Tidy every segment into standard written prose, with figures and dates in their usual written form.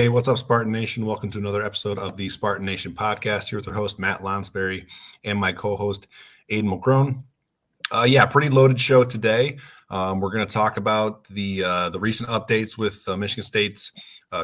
Hey, what's up, Spartan Nation? Welcome to another episode of the Spartan Nation Podcast. Here with our host, Matt Lonsberry, and my co-host, Aiden Mulcrone. Pretty loaded show today. We're going to talk about the recent updates with Michigan State's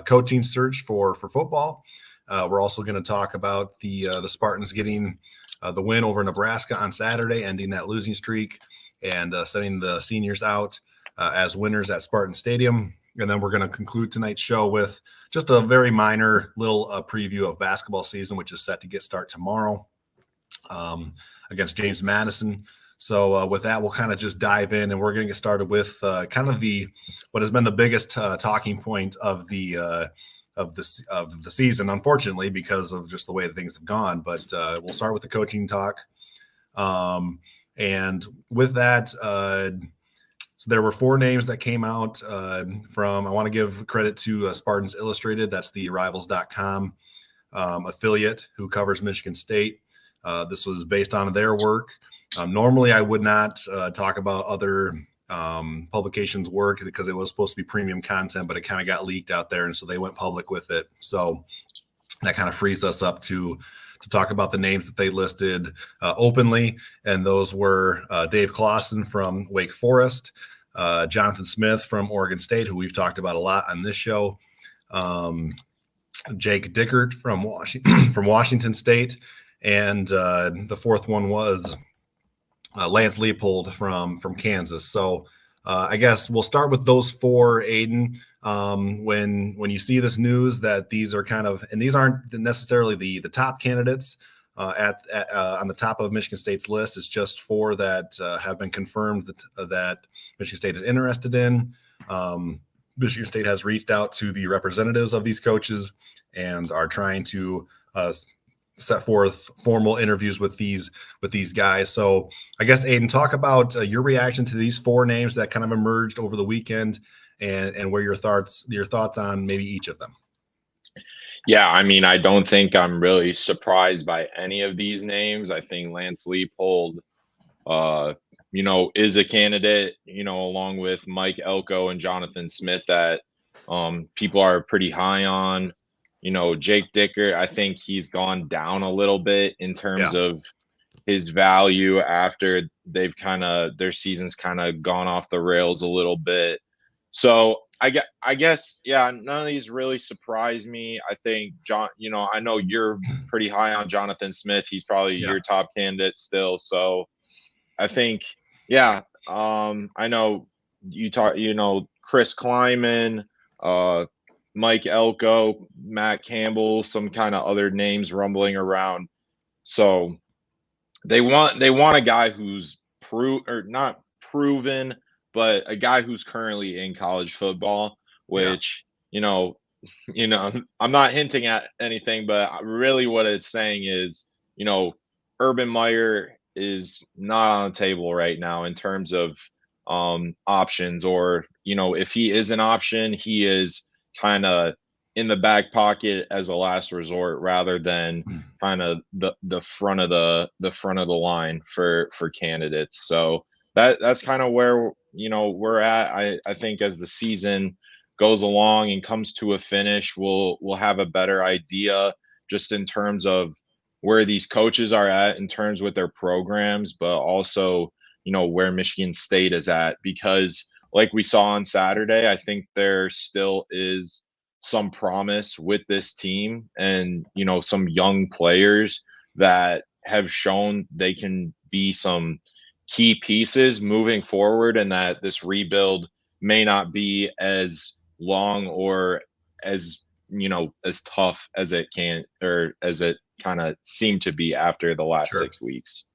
coaching search for football. We're also going to talk about the Spartans getting the win over Nebraska on Saturday, ending that losing streak and sending the seniors out as winners at Spartan Stadium. And then we're going to conclude tonight's show with just a very minor little preview of basketball season, which is set to get tomorrow against James Madison. So with that, we'll kind of just dive in, and we're going to get started with kind of what has been the biggest talking point of the season, unfortunately, because of just the way that things have gone. But we'll start with the coaching talk, and with that. So there were 4 names that came out from, I want to give credit to Spartans Illustrated. That's the Rivals.com affiliate who covers Michigan State. This was based on their work. Normally, I would not talk about other publications' work because it was supposed to be premium content, but it kind of got leaked out there, and so they went public with it. So that kind of frees us up to talk about the names that they listed openly, and those were Dave Clawson from Wake Forest, Jonathan Smith from Oregon State, who we've talked about a lot on this show, Jake Dickert from Washington State, and the fourth one was Lance Leopold from Kansas. So I guess we'll start with those 4, Aiden. When you see this news that these are and these aren't necessarily the top candidates on the top of Michigan State's list. It's just 4 that have been confirmed that Michigan State is interested in. Michigan State has reached out to the representatives of these coaches and are trying to set forth formal interviews with these guys. So I guess, Aiden, talk about your reaction to these 4 names that kind of emerged over the weekend, and where your thoughts on maybe each of them. Yeah, I mean, I don't think I'm really surprised by any of these names. I think Lance Leopold, is a candidate, along with Mike Elko and Jonathan Smith that people are pretty high on. Jake Dickert, I think he's gone down a little bit in terms of his value after their season's kind of gone off the rails a little bit. So I guess, none of these really surprise me. I think John, I know you're pretty high on Jonathan Smith. He's probably your top candidate still. So I think, I know you talk, Chris Kleiman, Mike Elko, Matt Campbell, some kind of other names rumbling around. So they want a guy who's not proven, but a guy who's currently in college football, which, I'm not hinting at anything, but really what it's saying is, Urban Meyer is not on the table right now in terms of options, or, if he is an option, he is kind of in the back pocket as a last resort rather than kind of the front of the line for candidates. So that's kind of where we're at. I think as the season goes along and comes to a finish, we'll have a better idea just in terms of where these coaches are at in terms with their programs, but also where Michigan State is at, because like we saw on Saturday, I think there still is some promise with this team and some young players that have shown they can be some key pieces moving forward, and that this rebuild may not be as long or as as tough as it can, or as it kind of seemed to be after the last 6 weeks.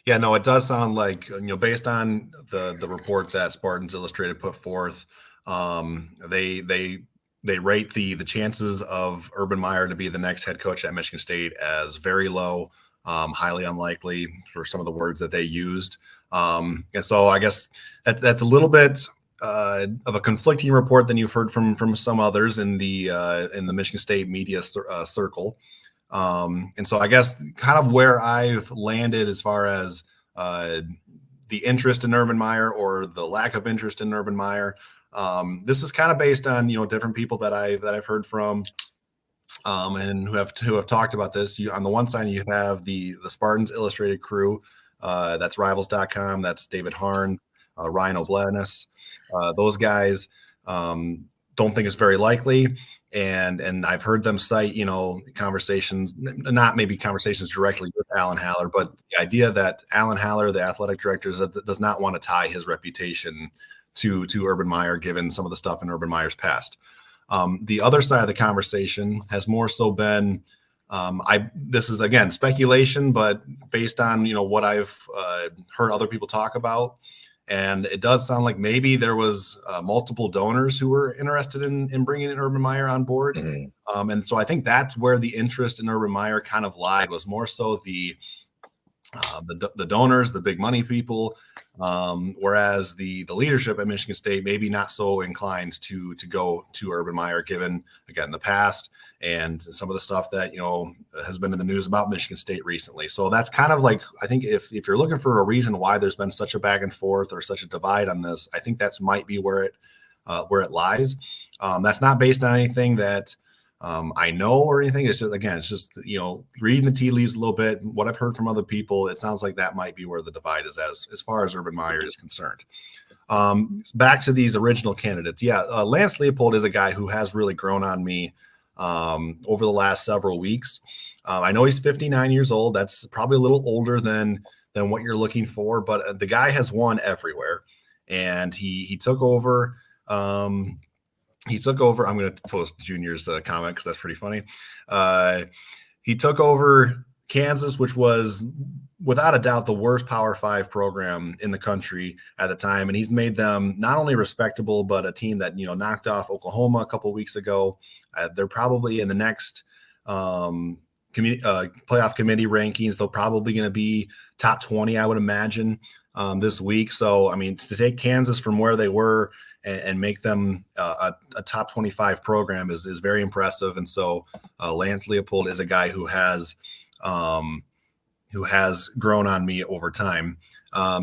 Yeah, no, it does sound like, based on the report that Spartans Illustrated put forth, they rate the chances of Urban Meyer to be the next head coach at Michigan State as very low, highly unlikely, for some of the words that they used. And so I guess that's a little bit of a conflicting report than you've heard from some others in the Michigan State media circle. And so I guess kind of where I've landed as far as the interest in Urban Meyer or the lack of interest in Urban Meyer, This is kind of based on different people that I've heard from, and who have talked about this. On the one side, you have the Spartans Illustrated crew. That's Rivals.com. That's David Harn, Ryan O'Blanis. Those guys don't think it's very likely. And I've heard them cite, conversations, not maybe conversations directly with Alan Haller, but the idea that Alan Haller, the athletic director, does not want to tie his reputation to Urban Meyer, given some of the stuff in Urban Meyer's past. The other side of the conversation has more so been, this is again speculation, but based on what I've heard other people talk about, and it does sound like maybe there was multiple donors who were interested in bringing in Urban Meyer on board. Mm-hmm. And so I think that's where the interest in Urban Meyer kind of lied, was more so the donors, the big money people, whereas the leadership at Michigan State maybe not so inclined to go to Urban Meyer, given again the past and some of the stuff that has been in the news about Michigan State recently. So that's kind of like, I think if you're looking for a reason why there's been such a back and forth or such a divide on this, I think that's might be where it lies. That's not based on anything that I know or anything. It's just reading the tea leaves a little bit. What I've heard from other people, it sounds like that might be where the divide is as far as Urban Meyer is concerned. Back to these original candidates. Lance Leopold is a guy who has really grown on me over the last several weeks. I know he's 59 years old. That's probably a little older than what you're looking for, but the guy has won everywhere, and he took over. I'm going to post Junior's comment because that's pretty funny. He took over Kansas, which was without a doubt the worst Power 5 program in the country at the time, and he's made them not only respectable, but a team that knocked off Oklahoma a couple of weeks ago. They're probably in the next playoff committee rankings. They're probably going to be top 20, I would imagine, this week. So, I mean, to take Kansas from where they were and make them a top 25 program is very impressive. And so Lance Leopold is a guy who has grown on me over time.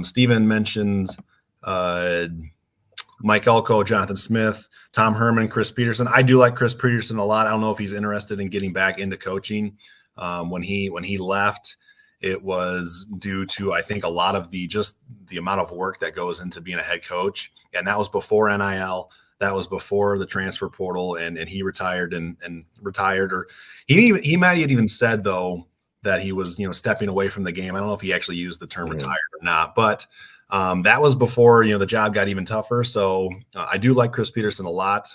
Steven mentions Mike Elko, Jonathan Smith, Tom Herman, Chris Peterson. I do like Chris Peterson a lot. I don't know if he's interested in getting back into coaching. When he left, it was due to, I think, a lot of the amount of work that goes into being a head coach. And that was before NIL. That was before the transfer portal, and he retired and retired, or he might have even said though that he was stepping away from the game. I don't know if he actually used the term retired or not, but that was before the job got even tougher. So I do like Chris Peterson a lot.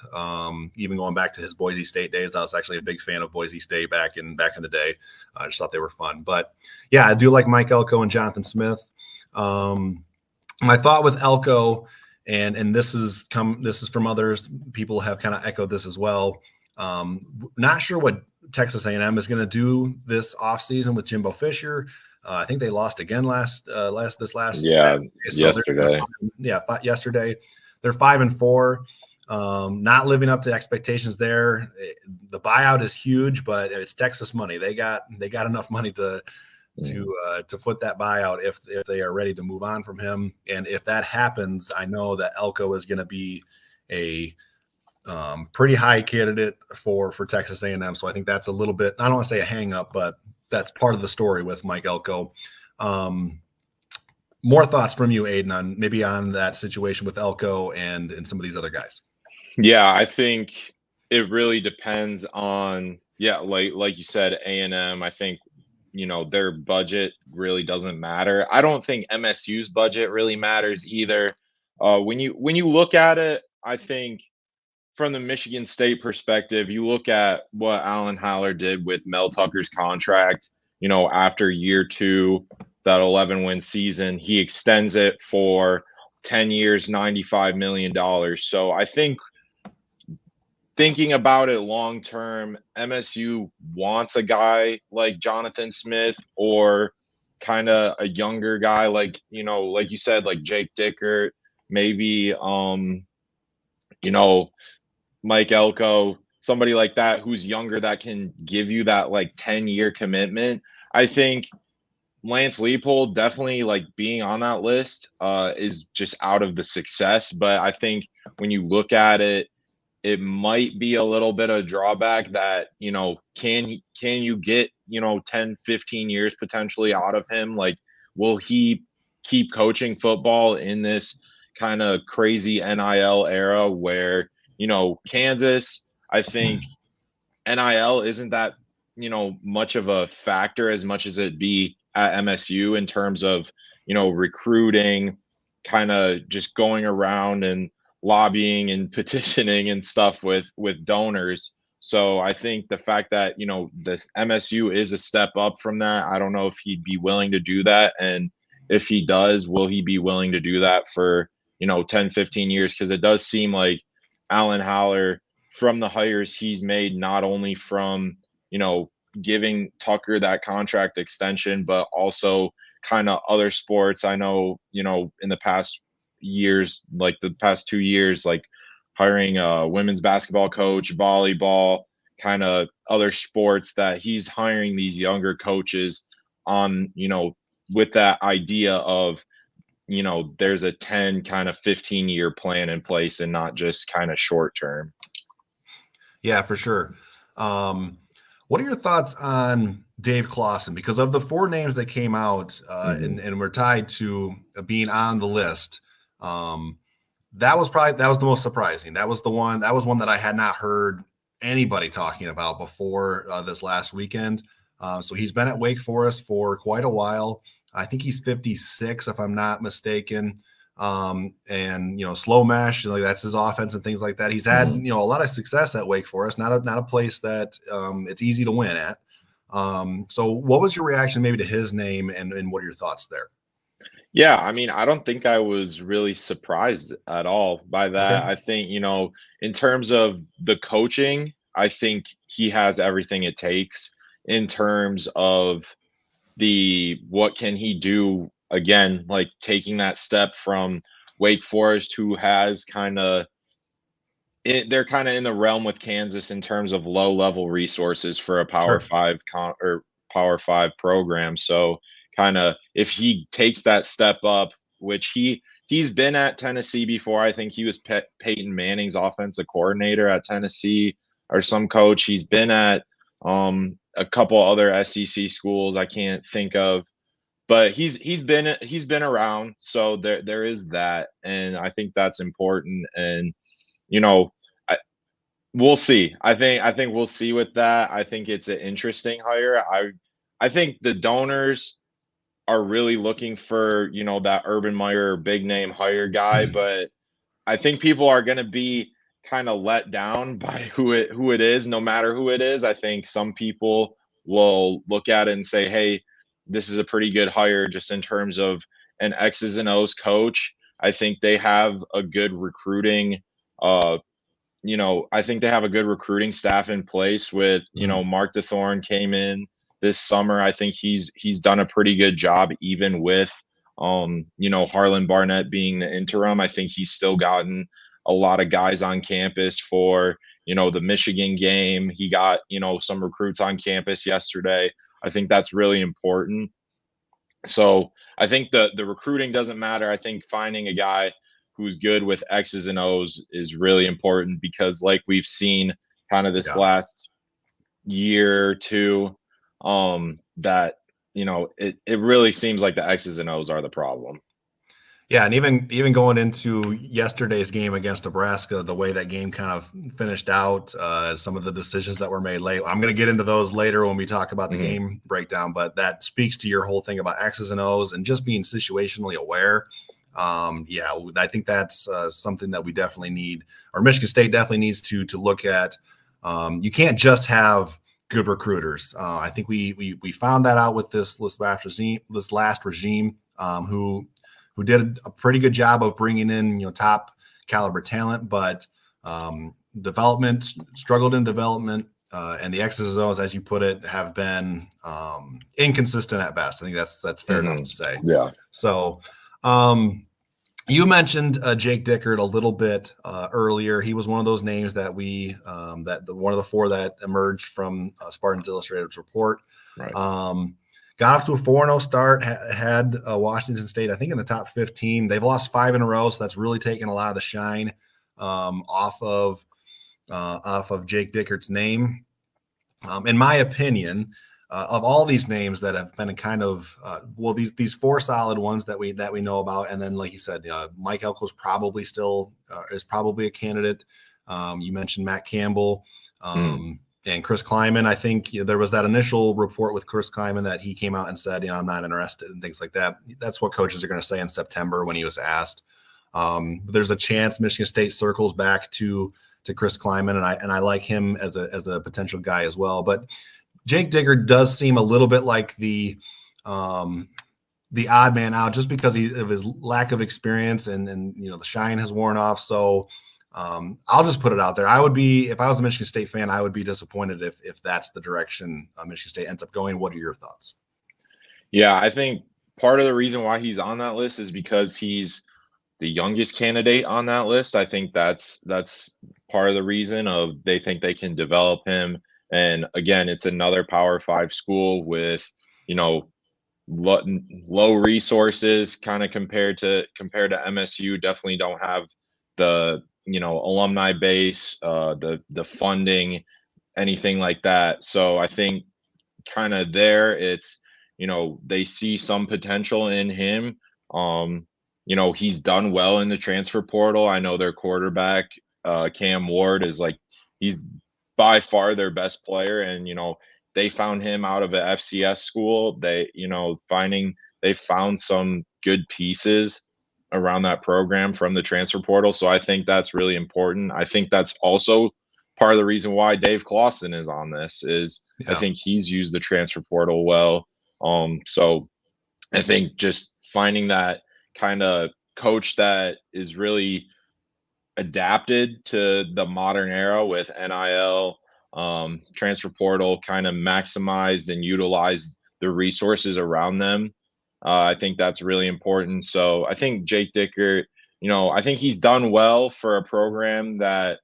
Even going back to his Boise State days, I was actually a big fan of Boise State back in the day. I just thought they were fun. But yeah, I do like Mike Elko and Jonathan Smith. My thought with Elko, and this is from others, people have kind of echoed this as well. Not sure what Texas A&M is going to do this offseason with Jimbo Fisher. I think they yesterday. Yesterday. They're 5-4. Not living up to expectations there. The buyout is huge, but it's Texas money. They got enough money to foot that buyout if they are ready to move on from him. And if that happens, I know that Elko is going to be a pretty high candidate for Texas A&M. So I think that's a little bit, I don't want to say a hang up, but that's part of the story with Mike Elko. More thoughts from you, Aiden, on that situation with Elko and some of these other guys. Yeah, I think it really depends on, like you said, A&M. I think, their budget really doesn't matter. I don't think MSU's budget really matters either. When you look at it, I think from the Michigan State perspective, you look at what Alan Haller did with Mel Tucker's contract, after year 2, that 11-win season, he extends it for 10 years, $95 million. So I think thinking about it long term, MSU wants a guy like Jonathan Smith, or kind of a younger guy like you said, like Jake Dickert, maybe Mike Elko, somebody like that who's younger that can give you that like 10-year commitment. I think Lance Leopold definitely, like, being on that list is just out of the success. But I think when you look at it, it might be a little bit of drawback that, can you get, 10, 15 years potentially out of him? Like, will he keep coaching football in this kind of crazy NIL era where, Kansas, I think NIL isn't that, much of a factor as much as it be at MSU in terms of, recruiting, kind of just going around and lobbying and petitioning and stuff with donors. So I think the fact that, this MSU is a step up from that, I don't know if he'd be willing to do that. And if he does, will he be willing to do that for, 10, 15 years? Because it does seem like Alan Haller, from the hires he's made, not only from, giving Tucker that contract extension, but also kind of other sports. I know, in the past years, like the past 2 years, like hiring a women's basketball coach, volleyball, kind of other sports, that he's hiring these younger coaches on, with that idea of, there's a 10 kind of 15-year plan in place and not just kind of short term. Yeah, for sure. What are your thoughts on Dave Clawson? Because of the 4 names that came out and were tied to being on the list, that was the most surprising. That was one that I had not heard anybody talking about before this last weekend. So he's been at Wake Forest for quite a while. I think he's 56, if I'm not mistaken. And slow mesh, like that's his offense and things like that. He's had a lot of success at Wake Forest, not a place that it's easy to win at. So what was your reaction maybe to his name, and what are your thoughts there? Yeah, I mean, I don't think I was really surprised at all by that. Okay. I think, in terms of the coaching, I think he has everything it takes in terms of what can he do, again, like taking that step from Wake Forest, who has they're kind of in the realm with Kansas in terms of low level resources for a Power Sure. 5 or Power 5 program. So kind of if he takes that step up, which he's been at Tennessee before. I think he was Peyton Manning's offensive coordinator at Tennessee, or some coach. He's been at a couple other SEC schools I can't think of, but he's been around. So there is that, and I think that's important. And we'll see. I think we'll see with that. I think it's an interesting hire. I think the donors are really looking for, that Urban Meyer big name hire guy, but I think people are going to be kind of let down by who it is, no matter who it is. I think some people will look at it and say, hey, this is a pretty good hire just in terms of an X's and O's coach. I think they have a good recruiting I think they have a good recruiting staff in place with, Mark DeThorne came in this summer. I think he's done a pretty good job, even with, Harlan Barnett being the interim. I think he's still gotten a lot of guys on campus for, the Michigan game. He got, some recruits on campus yesterday. I think that's really important. So I think the recruiting doesn't matter. I think finding a guy who's good with X's and O's is really important, because like we've seen kind of this last year or two, that, it really seems like the X's and O's are the problem. Yeah, and even going into yesterday's game against Nebraska, the way that game kind of finished out, some of the decisions that were made late. I'm going to get into those later when we talk about the game breakdown, but that speaks to your whole thing about X's and O's and just being situationally aware. I think that's something that we definitely need, or Michigan State definitely needs to look at. You can't just have good recruiters. I think we found that out with this last regime, who did a pretty good job of bringing in, top caliber talent, but struggled in development, and the X's and O's, as you put it, have been inconsistent at best. I think that's fair enough to say. Yeah. So you mentioned Jake Dickert a little bit earlier. He was one of those names that one of the 4 that emerged from Spartans Illustrated's report. Right. Got off to a 4-0 start, had Washington State, I think, in the top 15. They've lost 5 in a row, so that's really taken a lot of the shine. off of Jake Dickert's name. In my opinion, of all these names that have been kind of these four solid ones that we know about, and then like you said, Mike Elko's probably still is probably a candidate. You mentioned Matt Campbell. And Chris Kleiman. I think there was that initial report with Chris Kleiman that he came out and said, I'm not interested and things like that. That's what coaches are going to say in September when he was asked. There's a chance Michigan State circles back to Chris Kleiman, and I like him as a potential guy as well. But Jake Dickert does seem a little bit like the odd man out, just because of his lack of experience and the shine has worn off. So I'll just put it out there. If I was a Michigan State fan, I would be disappointed if that's the direction Michigan State ends up going. What are your thoughts? Yeah, I think part of the reason why he's on that list is because he's the youngest candidate on that list. I think that's part of the reason of they think they can develop him. And again, it's another Power 5 school with, low resources kind of compared to MSU. Definitely don't have the alumni base, the funding, anything like that. So I think kind of there it's they see some potential in him. He's done well in the transfer portal. I know their quarterback Cam Ward is he's by far their best player, and they found him out of an FCS school. They found some good pieces around that program from the transfer portal. So I think that's really important. I think that's also part of the reason why Dave Clawson is on this is I think he's used the transfer portal well. So I think just finding that kind of coach that is really adapted to the modern era with NIL, transfer portal, kind of maximized and utilized the resources around them. I think that's really important. So I think Jake Dickert, I think he's done well for a program that,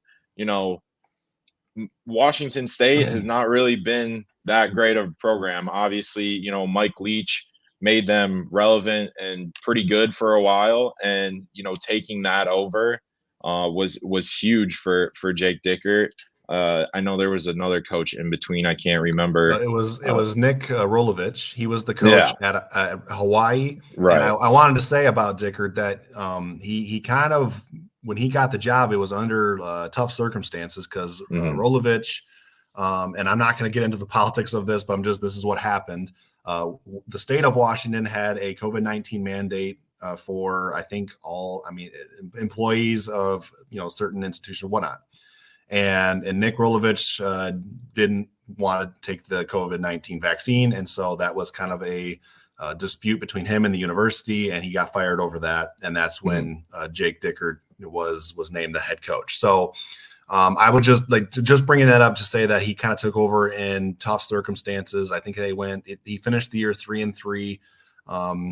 Washington State has not really been that great of a program. Obviously, Mike Leach made them relevant and pretty good for a while. And, taking that over was huge for Jake Dickert. I know there was another coach in between. I can't remember. It was Nick Rolovich. He was the coach at Hawaii. Right. And I wanted to say about Dickert that he kind of, when he got the job, it was under tough circumstances because Rolovich, and I'm not going to get into the politics of this, but this is what happened. The state of Washington had a COVID-19 mandate for, I think, employees of, certain institutions and whatnot. And Nick Rolovich didn't want to take the COVID-19 vaccine. And so that was kind of a dispute between him and the university, and he got fired over that. And that's when Jake Dickert was named the head coach. So I would just bringing that up to say that he kind of took over in tough circumstances. I think he finished the year 3-3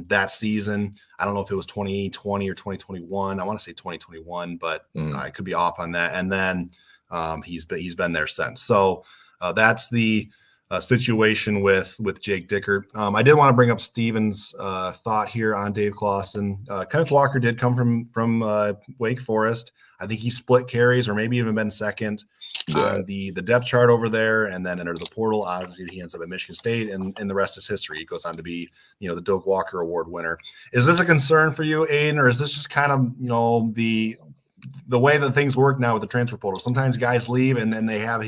that season. I don't know if it was 2020 or 2021. I want to say 2021, but I could be off on that. And then he's been there since. So that's the situation with Jake Dickert. I did want to bring up Steven's thought here on Dave Clawson. Kenneth Walker did come from Wake Forest. I think he split carries or maybe even been second on the depth chart over there, and then entered the portal. Obviously, he ends up at Michigan State, and the rest is history. He goes on to be, the Doak Walker Award winner. Is this a concern for you, Aiden, or is this just kind of, the way that things work now with the transfer portal? Sometimes guys leave and then they have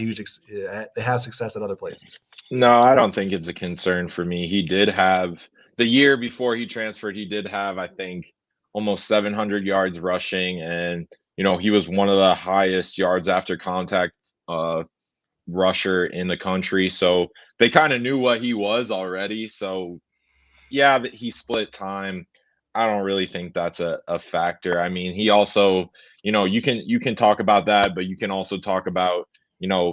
success at other places. No, I don't think it's a concern for me. He did have the year before he transferred, he did have, I think, almost 700 yards rushing. And, he was one of the highest yards after contact rusher in the country. So they kind of knew what he was already. So yeah, that he split time. I don't really think that's a factor. I mean, he also, you can talk about that, but you can also talk about,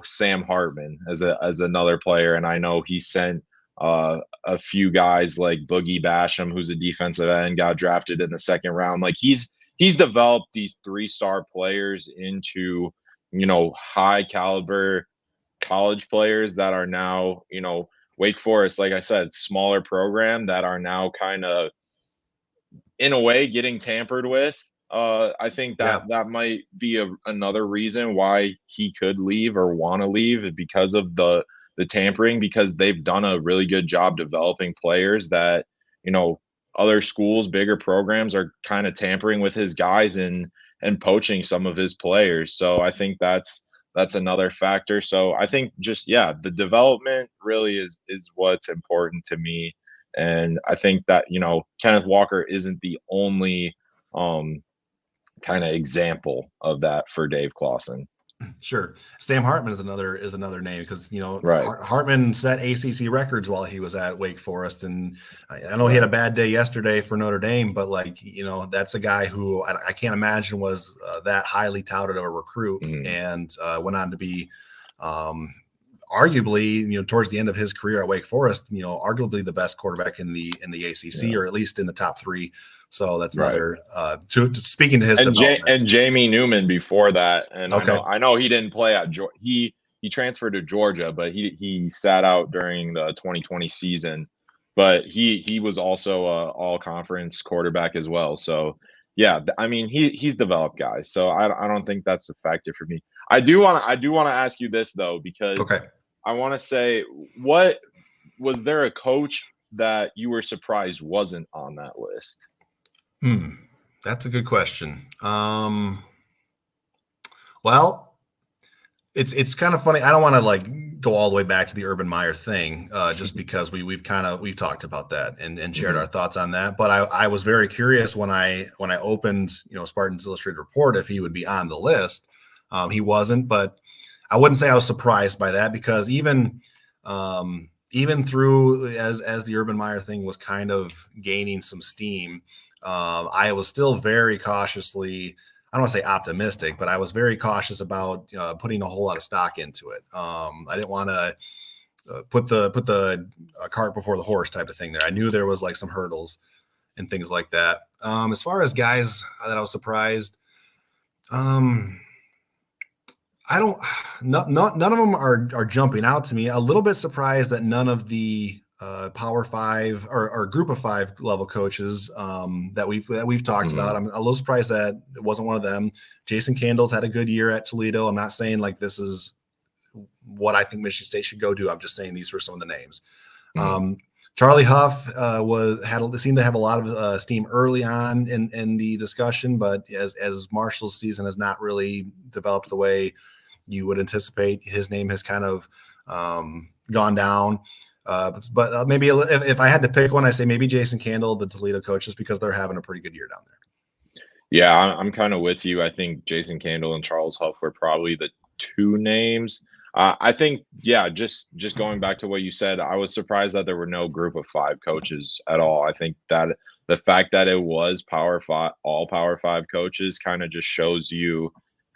Sam Hartman as another player. And I know he sent a few guys like Boogie Basham, who's a defensive end, got drafted in the second round. Like he's developed these 3-star players into, high caliber college players that are now, Wake Forest, like I said, smaller program that are now kind of, in a way, getting tampered with. I think that might be another reason why he could leave or want to leave, because of the tampering, because they've done a really good job developing players that, other schools, bigger programs are kind of tampering with his guys and poaching some of his players. So I think that's another factor. So I think just, the development really is what's important to me. And I think that, Kenneth Walker isn't the only kind of example of that for Dave Clawson. Sure. Sam Hartman is another name, because Right. Hartman set ACC records while he was at Wake Forest, and I know he had a bad day yesterday for Notre Dame, but that's a guy who I can't imagine was that highly touted of a recruit, and went on to be arguably, towards the end of his career at Wake Forest, arguably the best quarterback in the ACC, or at least in the top 3. So that's another. Speaking to his development. And Jamie Newman before that, and I know he didn't play at Georgia. He transferred to Georgia, but he sat out during the 2020 season. But he was also a all conference quarterback as well. So he's developed guys. So I don't think that's a factor for me. I do want to ask you this though, because I want to say, what was there a coach that you were surprised wasn't on that list? That's a good question. Well, it's kind of funny. I don't want to go all the way back to the Urban Meyer thing, just because we've talked about that and shared our thoughts on that. But I was very curious when I opened Spartans Illustrated Report if he would be on the list. He wasn't, but I wouldn't say I was surprised by that, because even through as the Urban Meyer thing was kind of gaining some steam, I was still very cautiously, I don't want to say optimistic, but I was very cautious about putting a whole lot of stock into it. I didn't want to put the cart before the horse type of thing there. I knew there was some hurdles and things like that. As far as guys that I was surprised, none of them are jumping out to me. A little bit surprised that none of the Power 5 or Group of 5 level coaches that we've talked about. I'm a little surprised that it wasn't one of them. Jason Candles had a good year at Toledo. I'm not saying this is what I think Michigan State should go do. I'm just saying these were some of the names. Charlie Huff seemed to have a lot of steam early on in the discussion, but as Marshall's season has not really developed the way you would anticipate, his name has kind of gone down. But maybe if I had to pick one, I say maybe Jason Candle, the Toledo coach, just because they're having a pretty good year down there. Yeah, I'm kind of with you. I think Jason Candle and Charles Huff were probably the two names. I think, just going back to what you said, I was surprised that there were no Group of 5 coaches at all. I think that the fact that it was all Power 5 coaches kind of just shows you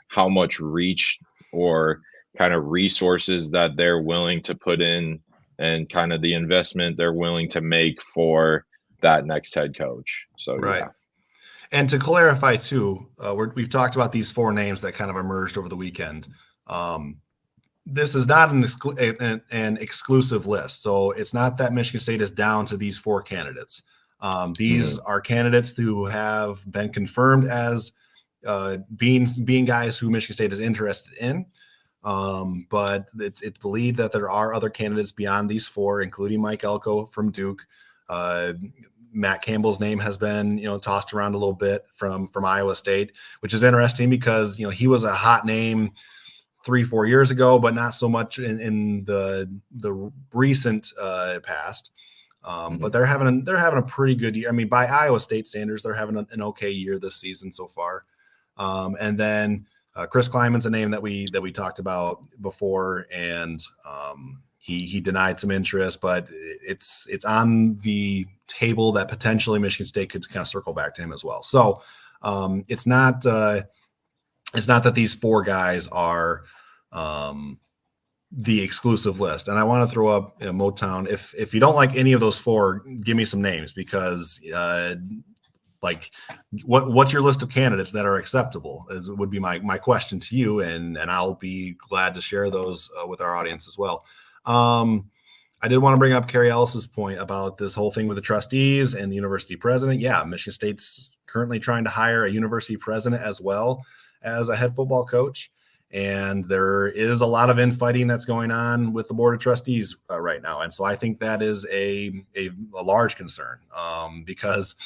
how much reach or kind of resources that they're willing to put in, and kind of the investment they're willing to make for that next head coach. So, right. Yeah. And to clarify too, we've talked about these 4 names that kind of emerged over the weekend. This is not an exclusive list. So it's not that Michigan State is down to these 4 candidates. These are candidates who have been confirmed as being guys who Michigan State is interested in. But it's believed that there are other candidates beyond these 4, including Mike Elko from Duke. Matt Campbell's name has been, tossed around a little bit from Iowa State, which is interesting because, he was a hot name 3-4 years ago, but not so much in the recent past. But they're having a pretty good year. I mean, by Iowa State standards, they're having an okay year this season so far. And then Chris Kleiman's a name that we talked about before, and he denied some interest, but it's on the table that potentially Michigan State could kind of circle back to him as well. So it's not that these 4 guys are the exclusive list. And I want to throw up Motown. If you don't like any of those 4, give me some names, because what's your list of candidates that are acceptable would be my question to you. And I'll be glad to share those with our audience as well. I did want to bring up Carrie Ellis's point about this whole thing with the trustees and the university president. Yeah, Michigan State's currently trying to hire a university president as well as a head football coach. And there is a lot of infighting that's going on with the board of trustees right now. And so I think that is a large concern because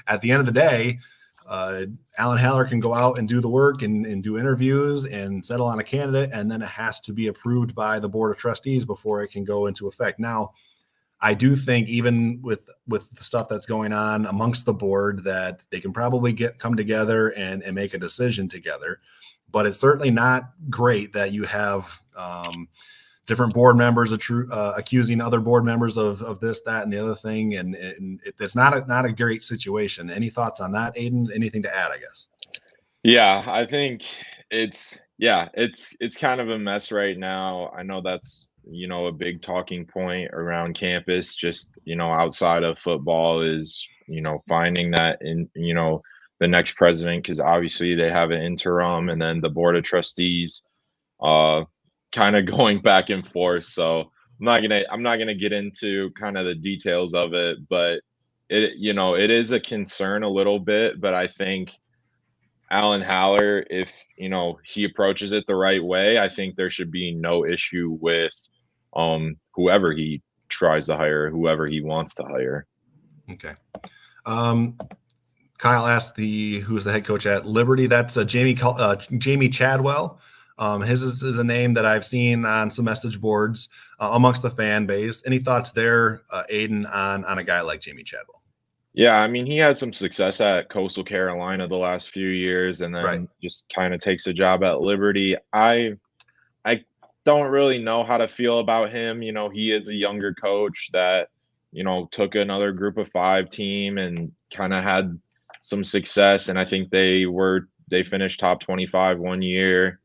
at the end of the day, Alan Haller can go out and do the work and do interviews and settle on a candidate, and then it has to be approved by the board of trustees before it can go into effect. Now, I do think even with the stuff that's going on amongst the board that they can probably come together and make a decision together. But it's certainly not great that you have different board members accusing other board members of this, that, and the other thing. And it's not a great situation. Any thoughts on that, Aiden? Anything to add, I guess? Yeah, I think it's kind of a mess right now. I know that's, a big talking point around campus, just, outside of football is, finding that in, the next president, because obviously they have an interim, and then the board of trustees kind of going back and forth. So I'm not gonna get into kind of the details of it, but it is a concern a little bit. But I think Alan Haller, if he approaches it the right way, I think there should be no issue with whoever he tries to hire, whoever he wants to hire. Okay. Kyle asked who's the head coach at Liberty. That's Jamie Chadwell. His is a name that I've seen on some message boards amongst the fan base. Any thoughts there, Aiden, on a guy like Jamie Chadwell? Yeah, I mean, he had some success at Coastal Carolina the last few years, and then just kind of takes a job at Liberty. I don't really know how to feel about him. He is a younger coach that, took another group of 5 team and kind of had some success. And I think they finished top 25 one year.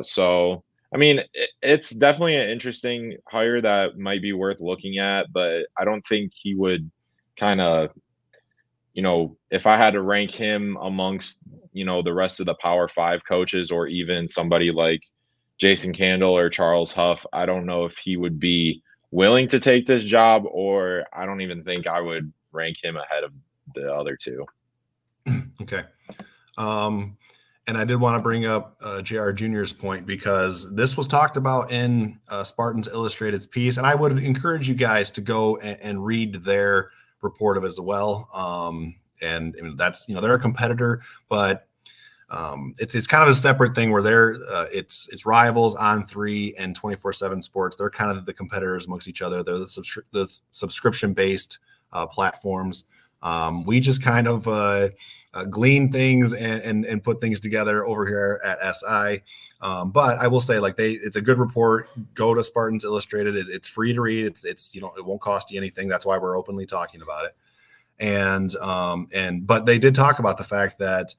So, I mean, it's definitely an interesting hire that might be worth looking at, but I don't think he would kind of, if I had to rank him amongst, the rest of the Power 5 coaches, or even somebody like Jason Candle or Charles Huff, I don't know if he would be willing to take this job, or I don't even think I would rank him ahead of the other 2. Okay. And I did want to bring up JR Jr.'s point, because this was talked about in Spartans Illustrated's piece, and I would encourage you guys to go and read their report of it as well. And that's, they're a competitor, but it's kind of a separate thing where it's rivals on 3 and 24/7 Sports. They're kind of the competitors amongst each other. They're the subscription-based platforms. We just kind of glean things and put things together over here at SI. But I will say, it's a good report. Go to Spartans Illustrated. It's free to read. It's it won't cost you anything. That's why we're openly talking about it. But they did talk about the fact that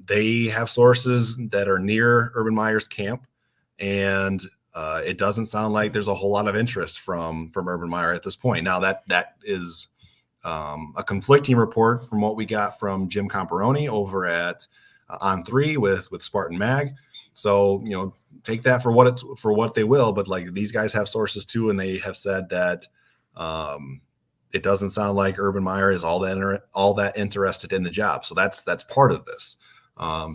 they have sources that are near Urban Meyer's camp, and it doesn't sound like there's a whole lot of interest from Urban Meyer at this point. Now that is a conflicting report from what we got from Jim Comparoni over at On 3 with Spartan Mag. So, take that for what they will, but these guys have sources too, and they have said that it doesn't sound like Urban Meyer is all that interested in the job. So that's part of this.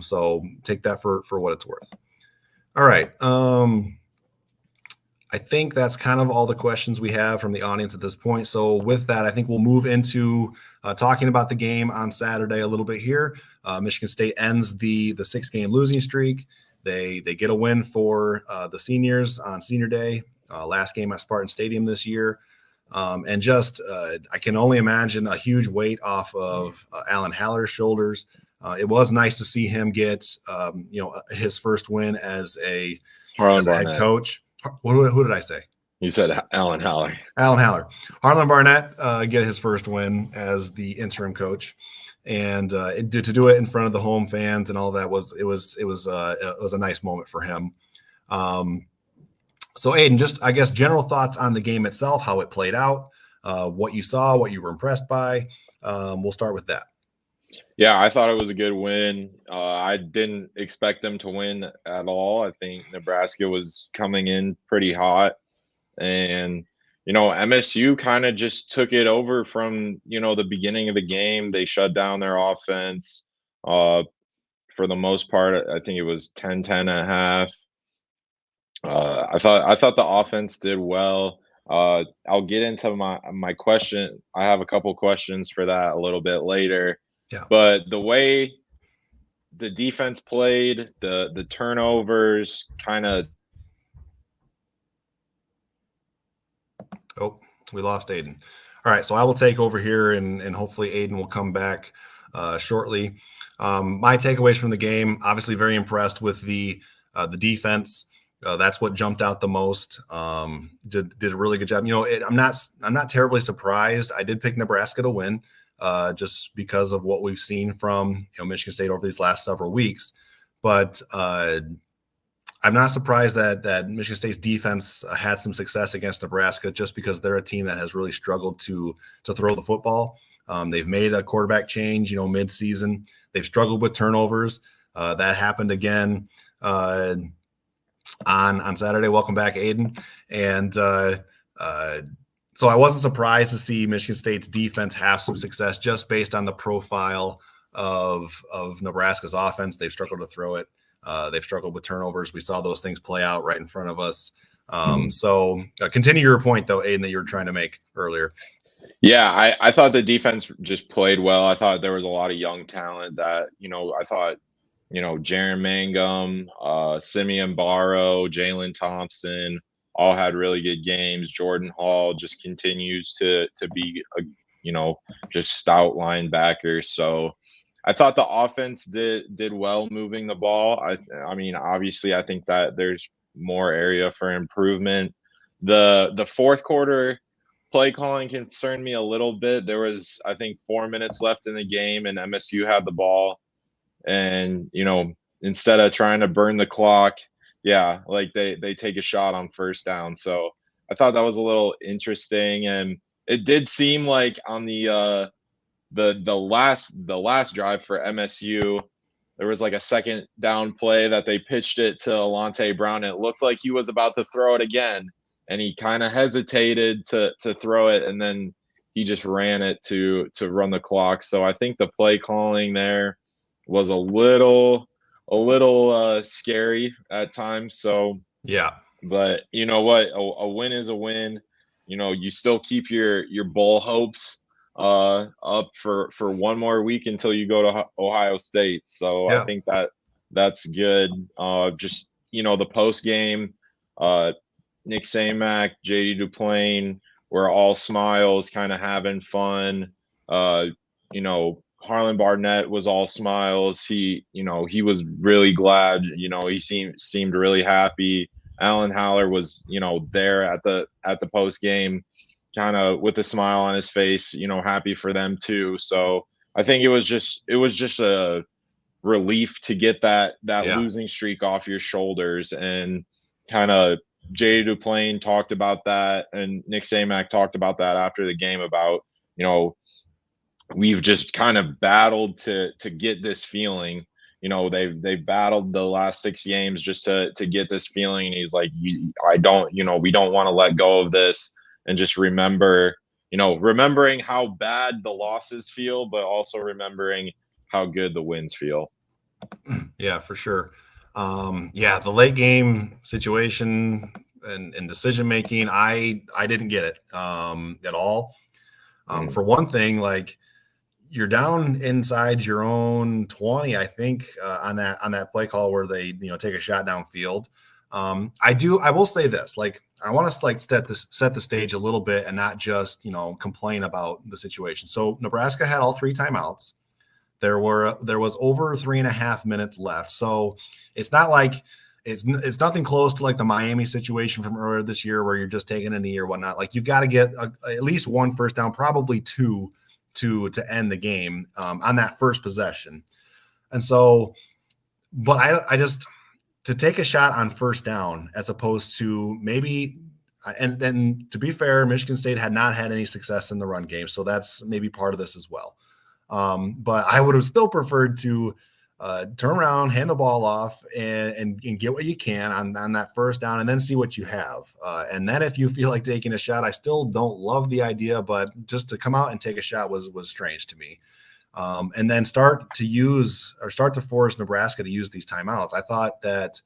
So take that for what it's worth. All right. I think that's kind of all the questions we have from the audience at this point. So with that, I think we'll move into talking about the game on Saturday a little bit here. Michigan State ends the 6-game losing streak. They get a win for the seniors on senior day, last game at Spartan Stadium this year. And just I can only imagine a huge weight off of Alan Haller's shoulders. It was nice to see him get his first win as a head coach. Who did I say? You said Alan Haller. Alan Haller. Harlan Barnett get his first win as the interim coach, and to do it in front of the home fans and all that was a nice moment for him. So Aiden, just I guess general thoughts on the game itself, how it played out, what you saw, what you were impressed by. We'll start with that. Yeah, I thought it was a good win. I didn't expect them to win at all. I think Nebraska was coming in pretty hot, and MSU kind of just took it over from, the beginning of the game. They shut down their offense. For the most part, I think it was 10-10 and a half. I thought the offense did well. I'll get into my question. I have a couple questions for that a little bit later. Yeah. But the way the defense played, the turnovers kind of. Oh, we lost Aiden. All right, so I will take over here, and hopefully Aiden will come back shortly. My takeaways from the game, obviously very impressed with the defense. That's what jumped out the most. Did a really good job. I'm not terribly surprised. I did pick Nebraska to win, just because of what we've seen from Michigan State over these last several weeks. But I'm not surprised that Michigan State's defense had some success against Nebraska, just because they're a team that has really struggled to throw the football. They've made a quarterback change, mid-season. They've struggled with turnovers. That happened again on Saturday. Welcome back, Aiden. And so I wasn't surprised to see Michigan State's defense have some success just based on the profile of Nebraska's offense. They've struggled to throw it. They've struggled with turnovers. We saw those things play out right in front of us. So continue your point, though, Aiden, that you were trying to make earlier. Yeah, I thought the defense just played well. I thought there was a lot of young talent that, I thought, Jaron Mangum, Simeon Barrow, Jalen Thompson all had really good games. Jordan Hall just continues to be just stout linebacker. So I thought the offense did well moving the ball. I mean, obviously, I think that there's more area for improvement. The fourth quarter play calling concerned me a little bit. There was, I think, 4 minutes left in the game, and MSU had the ball. And, instead of trying to burn the clock, like they take a shot on first down. So I thought that was a little interesting. And it did seem like on the last drive for MSU, there was like a second down play that they pitched it to Alante Brown. And it looked like he was about to throw it again, and he kind of hesitated to throw it, and then he just ran it to run the clock. So I think the play calling there was a little scary at times. So yeah, but you know what, a win is a win. You still keep your bowl hopes up for one more week until you go to Ohio State. So yeah. I think that's good. Just the post game, Nick Samac, JD Duplain were all smiles, kind of having fun. Harlan Barnett was all smiles. He was really glad. He seemed really happy. Alan Haller was, there at the post game, kind of with a smile on his face, happy for them too. So I think it was just a relief to get that losing streak off your shoulders. And kind of Jay Duplain talked about that, and Nick Samac talked about that after the game about, we've just kind of battled to get this feeling. They've battled the last 6 games just to get this feeling. And he's like, we don't want to let go of this, and just remembering how bad the losses feel, but also remembering how good the wins feel. Yeah, for sure. The late game situation and decision making, I didn't get it at all. For one thing, like, you're down inside your own 20, I think, on that play call where they take a shot downfield. I will say this, like, I want to like set the stage a little bit and not just complain about the situation. So Nebraska had all 3 timeouts. There was over 3.5 minutes left. So it's not like it's nothing close to like the Miami situation from earlier this year where you're just taking a knee or whatnot. Like, you've got to get at least 1 first down, probably 2 to end the game on that first possession. And so, but I just, to take a shot on first down as opposed to maybe, and then to be fair, Michigan State had not had any success in the run game. So that's maybe part of this as well. But I would have still preferred to turn around, hand the ball off, and get what you can on that first down, and then see what you have. And then if you feel like taking a shot, I still don't love the idea, but just to come out and take a shot was strange to me. And then start to force Nebraska to use these timeouts. I thought that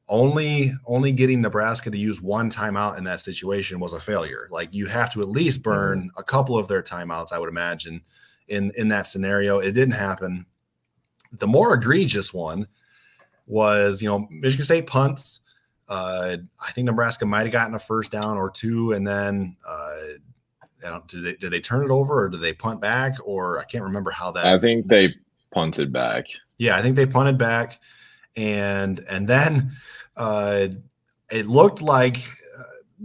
only getting Nebraska to use one timeout in that situation was a failure. Like, you have to at least burn a couple of their timeouts, I would imagine, in that scenario. It didn't happen. The more egregious one was, Michigan State punts. I think Nebraska might have gotten a first down or two, and then did they turn it over, or did they punt back, or I can't remember how that. I think they punted back. Yeah, I think they punted back, and then it looked like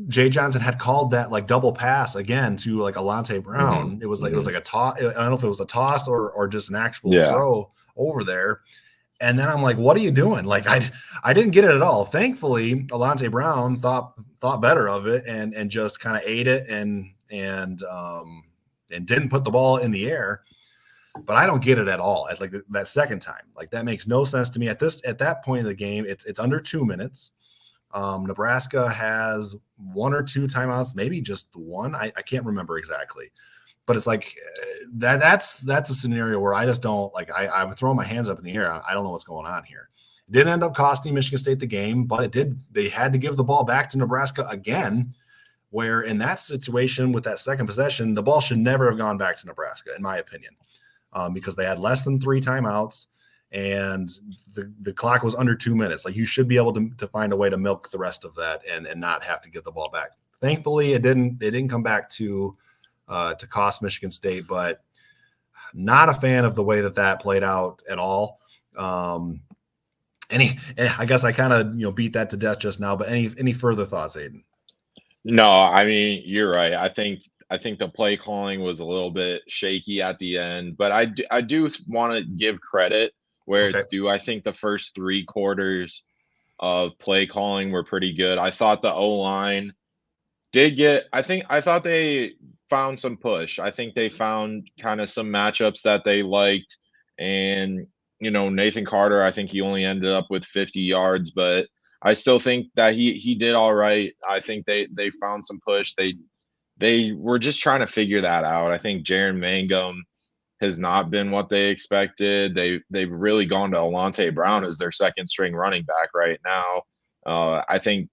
Jay Johnson had called that like double pass again to like Alante Brown. Mm-hmm. It was like a toss. I don't know if it was a toss or just an actual throw over there. And then I'm like, what are you doing? Like, I didn't get it at all. Thankfully, Alante Brown thought better of it and just kind of ate it and didn't put the ball in the air. But I don't get it at all. At like that second time, like, that makes no sense to me at that point in the game. It's under 2 minutes. Nebraska has one or two timeouts, maybe just the one. I can't remember exactly. But it's like that's a scenario where I just don't like. I'm throwing my hands up in the air. I don't know what's going on here. It didn't end up costing Michigan State the game, but it did. They had to give the ball back to Nebraska again, where in that situation with that second possession, the ball should never have gone back to Nebraska, in my opinion, because they had less than 3 timeouts and the clock was under 2 minutes. Like, you should be able to find a way to milk the rest of that and not have to give the ball back. Thankfully, it didn't come back to cost Michigan State, but not a fan of the way that played out at all. And I guess I kind of beat that to death just now. But any further thoughts, Aiden? No, I mean, you're right. I think the play calling was a little bit shaky at the end, but I do want to give credit where it's due. I think the first 3 quarters of play calling were pretty good. I thought the O-line did get. I thought they found some push. I think they found kind of some matchups that they liked, and Nathan Carter, I think he only ended up with 50 yards, but I still think that he did all right. I think they found some push. They were just trying to figure that out. I think Jaren Mangum has not been what they expected. They've really gone to Alante Brown as their second string running back right now. I think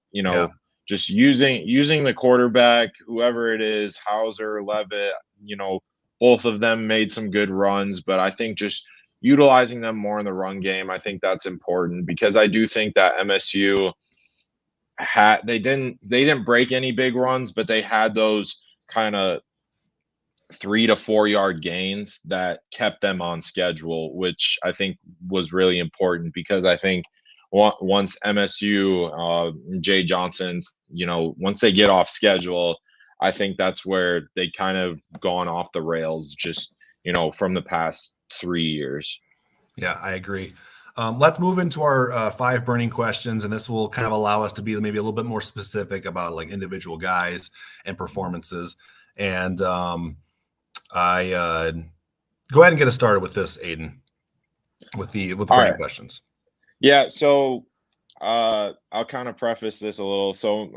just using the quarterback, whoever it is, Hauser, Levitt, both of them made some good runs, but I think just utilizing them more in the run game, I think that's important, because I do think that MSU they didn't break any big runs, but they had those kind of 3 to 4 yard gains that kept them on schedule, which I think was really important, because I think once MSU, Jay Johnson's, once they get off schedule, I think that's where they kind of gone off the rails just, from the past 3 years. Yeah, I agree. Let's move into our 5 burning questions, and this will kind of allow us to be maybe a little bit more specific about like individual guys and performances. And I go ahead and get us started with this, Aiden, with the burning questions. Yeah, so I'll kind of preface this a little. So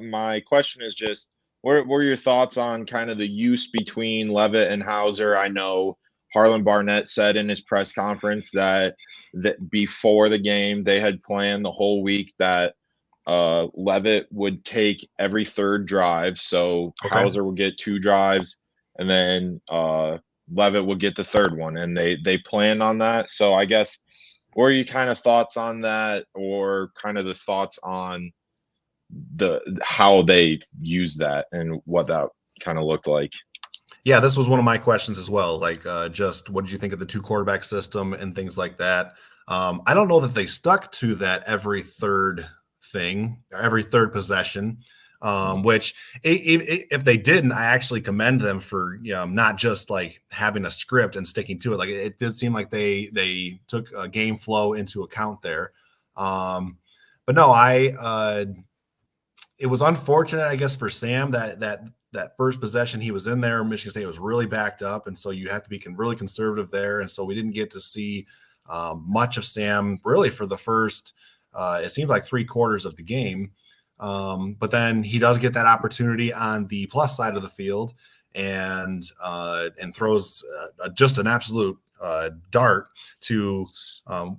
my question is just, what were your thoughts on kind of the use between Levitt and Hauser? I know Harlan Barnett said in his press conference that before the game they had planned the whole week that Levitt would take every 3rd drive. So Hauser would get 2 drives, and then Levitt would get the 3rd one, and they planned on that. So I guess, what are your kind of thoughts on that, or kind of the thoughts on how they use that and what that kind of looked like? Yeah, this was one of my questions as well. Like, just what did you think of the 2 quarterback system and things like that? I don't know that they stuck to that every 3rd thing, every 3rd possession. Which if they didn't, I actually commend them for not just like having a script and sticking to it. Like, it did seem like they took a game flow into account there. But no, it was unfortunate, I guess, for Sam that that first possession he was in there, Michigan State was really backed up, and so you have to be really conservative there. And so we didn't get to see much of Sam really for the first, it seems like 3/4 of the game. But then he does get that opportunity on the plus side of the field and throws just an absolute dart to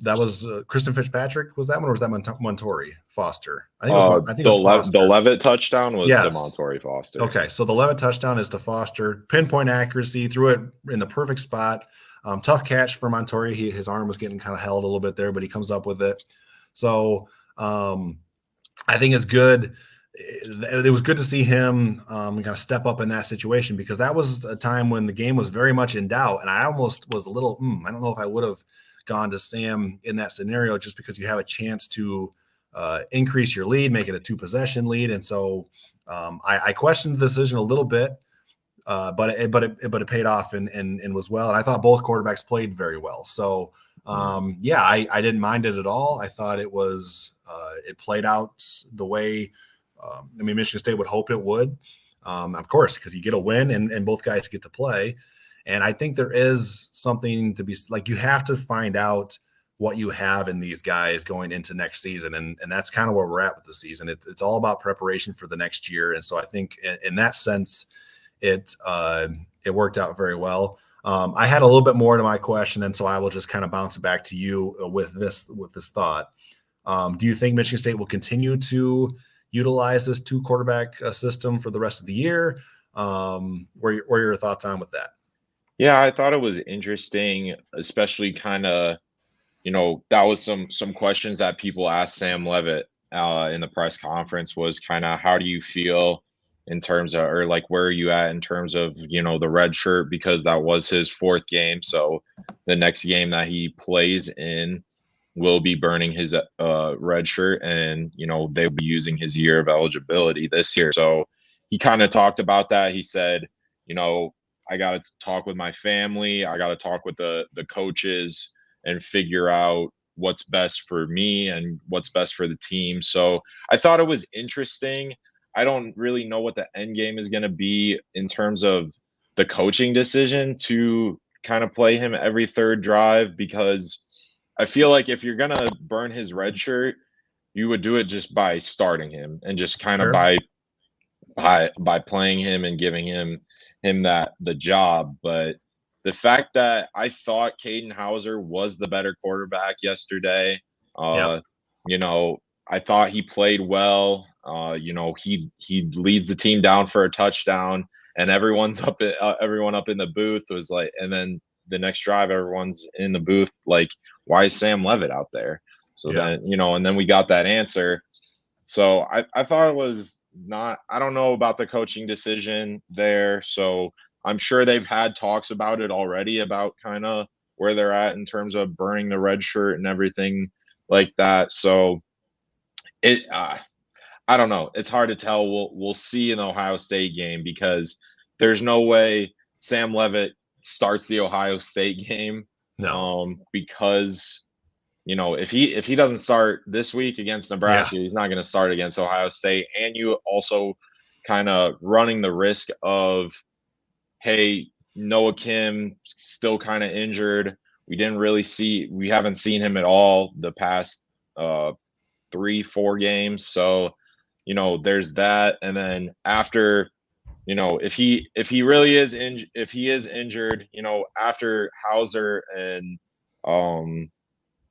that was Kristen Fitzpatrick. Was that one, or was that Montori Foster? I think it was Foster. The Levitt touchdown was yes. to Montori Foster. Okay, so the Levitt touchdown is to Foster. Pinpoint accuracy, threw it in the perfect spot. Tough catch for Montori. His arm was getting kind of held a little bit there, but he comes up with it. So I think it's good. It was good to see him kind of step up in that situation, because that was a time when the game was very much in doubt. And I almost was a little, I don't know if I would have gone to Sam in that scenario, just because you have a chance to increase your lead, make it a 2-possession lead. And so I questioned the decision a little bit, but it paid off and was well. And I thought both quarterbacks played very well. So I didn't mind it at all. I thought it was it played out the way Michigan State would hope it would, of course, because you get a win and both guys get to play. And I think there is something to be like, you have to find out what you have in these guys going into next season. And that's kind of where we're at with the season. It's all about preparation for the next year. And so I think in that sense, it worked out very well. I had a little bit more to my question, and so I will just kind of bounce it back to you with this thought. Do you think Michigan State will continue to utilize this 2-quarterback system for the rest of the year? What are your thoughts on with that? Yeah, I thought it was interesting, especially kind of, that was some questions that people asked Sam Levitt in the press conference, was kind of, how do you feel in terms of, or like, where are you at in terms of, the red shirt, because that was his 4th game. So the next game that he plays in will be burning his red shirt, and, they'll be using his year of eligibility this year. So he kind of talked about that. He said, I got to talk with my family. I got to talk with the coaches and figure out what's best for me and what's best for the team. So I thought it was interesting. I don't really know what the end game is going to be in terms of the coaching decision to kind of play him every 3rd drive, because I feel like if you're going to burn his red shirt, you would do it just by starting him and just kind of by playing him and giving him the job. But the fact that I thought Caden Hauser was the better quarterback yesterday, I thought he played well. He leads the team down for a touchdown, and everyone up in the booth was like, and then the next drive, everyone's in the booth like, why is Sam Levitt out there? So then, and then we got that answer. So I thought it was not, I don't know about the coaching decision there. So I'm sure they've had talks about it already, about kind of where they're at in terms of burning the red shirt and everything like that. So I don't know. It's hard to tell. We'll see in the Ohio State game, because there's no way Sam Levitt starts the Ohio State game. No. Because if he doesn't start this week against Nebraska, he's not going to start against Ohio State. And you also kind of running the risk of, hey, Noah Kim still kind of injured. We haven't seen him at all the past 3-4 games. So, there's that. And then after, if he is injured, after Hauser and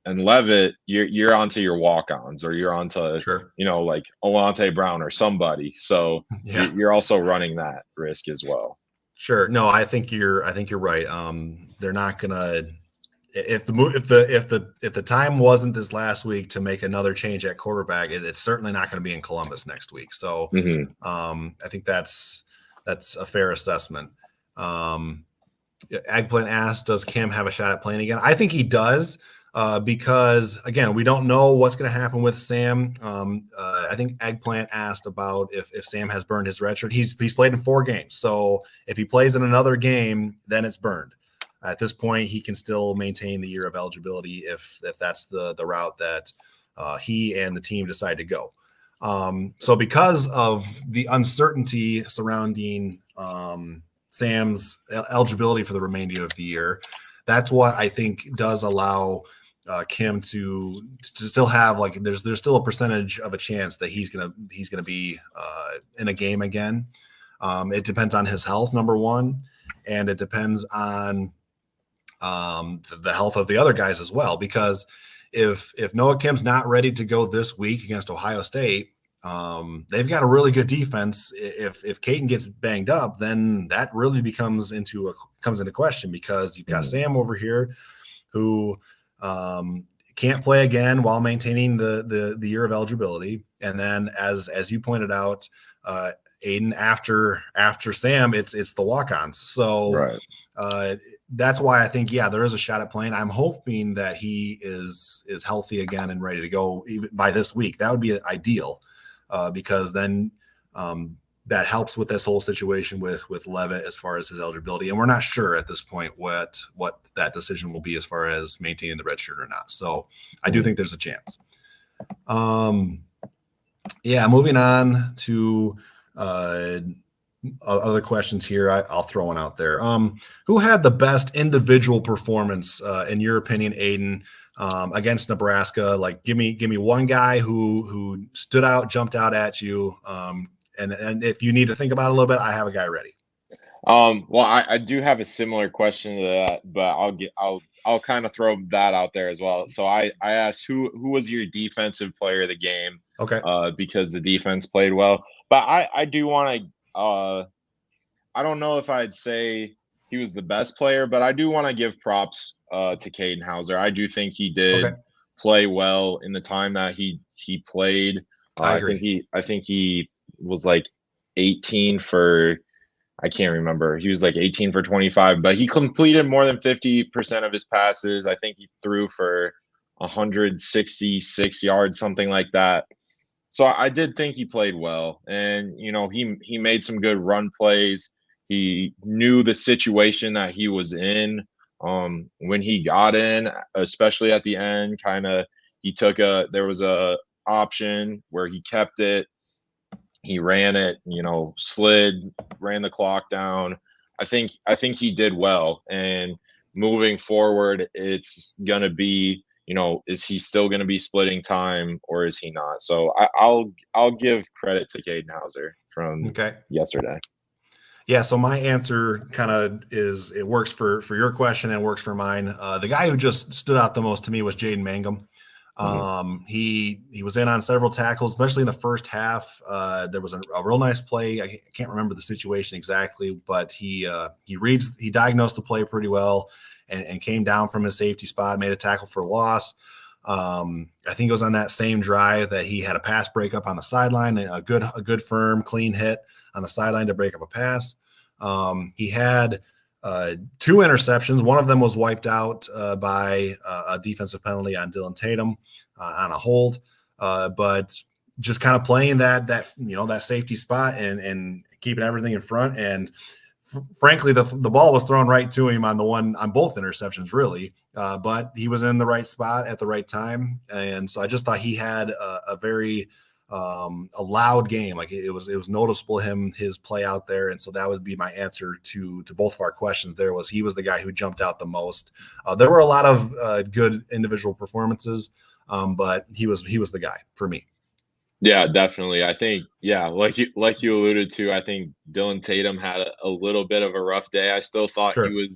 Levitt, you're onto your walk-ons, or you're onto like Olante Brown or somebody. So you're also running that risk as well. Sure. No, I think you're right. They're not gonna, if the time wasn't this last week to make another change at quarterback, it's certainly not going to be in Columbus next week. So I think that's a fair assessment. Eggplant asked, does Cam have a shot at playing again? I think he does, because again, we don't know what's going to happen with Sam. I think Eggplant asked about if Sam has burned his red shirt. He's played in 4 games. So if he plays in another game, then it's burned. At this point, he can still maintain the year of eligibility if that's the route that he and the team decide to go. So because of the uncertainty surrounding Sam's eligibility for the remainder of the year, that's what I think does allow Kim to still have, like, there's still a percentage of a chance that he's gonna be in a game again. It depends on his health, number one, and it depends on the health of the other guys as well. Because if Noah Kim's not ready to go this week against Ohio State, they've got a really good defense. If Caden gets banged up, then that really comes into question, because you've got Sam over here who can't play again while maintaining the year of eligibility. And then as you pointed out, Aiden, after Sam, it's the walk-ons. So Right. That's why I think, there is a shot at playing. I'm hoping that he is healthy again and ready to go even by this week. That would be ideal, because then that helps with this whole situation with Levitt as far as his eligibility. And we're not sure at this point what that decision will be as far as maintaining the red shirt or not. So I do think there's a chance. Moving on to other questions here. I'll throw one out there. Who had the best individual performance, in your opinion, Aiden, against Nebraska? Like, give me one guy who stood out, jumped out at you. And if you need to think about it a little bit, I have a guy ready. Well, I do have a similar question to that, but I'll kind of throw that out there as well. So I asked who was your defensive player of the game? Okay. Because the defense played well, but I do want to. I don't know if I'd say he was the best player, but I do want to give props to Caden Hauser. I do think he did play well in the time that he played. I agree. I think he was like 18 for, I can't remember. He was like 18 for 25, but he completed more than 50% of his passes. I think he threw for 166 yards, something like that. So I did think he played well, and he made some good run plays. He knew the situation that he was in when he got in, especially at the end. There was a option where he kept it. He ran it, ran the clock down. I think he did well. And moving forward, it's gonna be, is he still going to be splitting time or is he not? So I'll give credit to Caden Hauser from yesterday. Yeah, so my answer kind of is, it works for your question and works for mine. The guy who just stood out the most to me was Jaden Mangum. He was in on several tackles, especially in the first half. There was a real nice play. I can't remember the situation exactly, but he diagnosed the play pretty well and came down from his safety spot, made a tackle for loss. I think it was on that same drive that he had a pass breakup on the sideline, and a good firm, clean hit on the sideline to break up a pass. He had 2 interceptions. One of them was wiped out by a defensive penalty on Dylan Tatum on a hold. But just kind of playing that safety spot and keeping everything in front. And frankly, the ball was thrown right to him on both interceptions, really. But he was in the right spot at the right time. And so I just thought he had a very a loud game. Like, it was noticeable his play out there. And so that would be my answer to both of our questions. He was the guy who jumped out the most. There were a lot of good individual performances, but he was the guy for me. Yeah, definitely. I think, like you alluded to, I think Dylan Tatum had a little bit of a rough day. I still thought he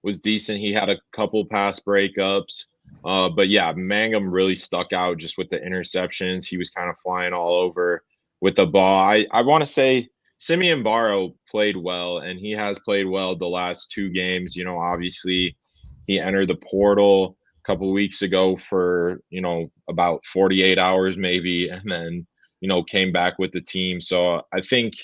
was decent. He had a couple pass breakups. But yeah, Mangum really stuck out just with the interceptions. He was kind of flying all over with the ball. I want to say Simeon Barrow played well, and he has played well the last 2 games. Obviously he entered the portal a couple weeks ago for, about 48 hours maybe, and then, came back with the team. So I think,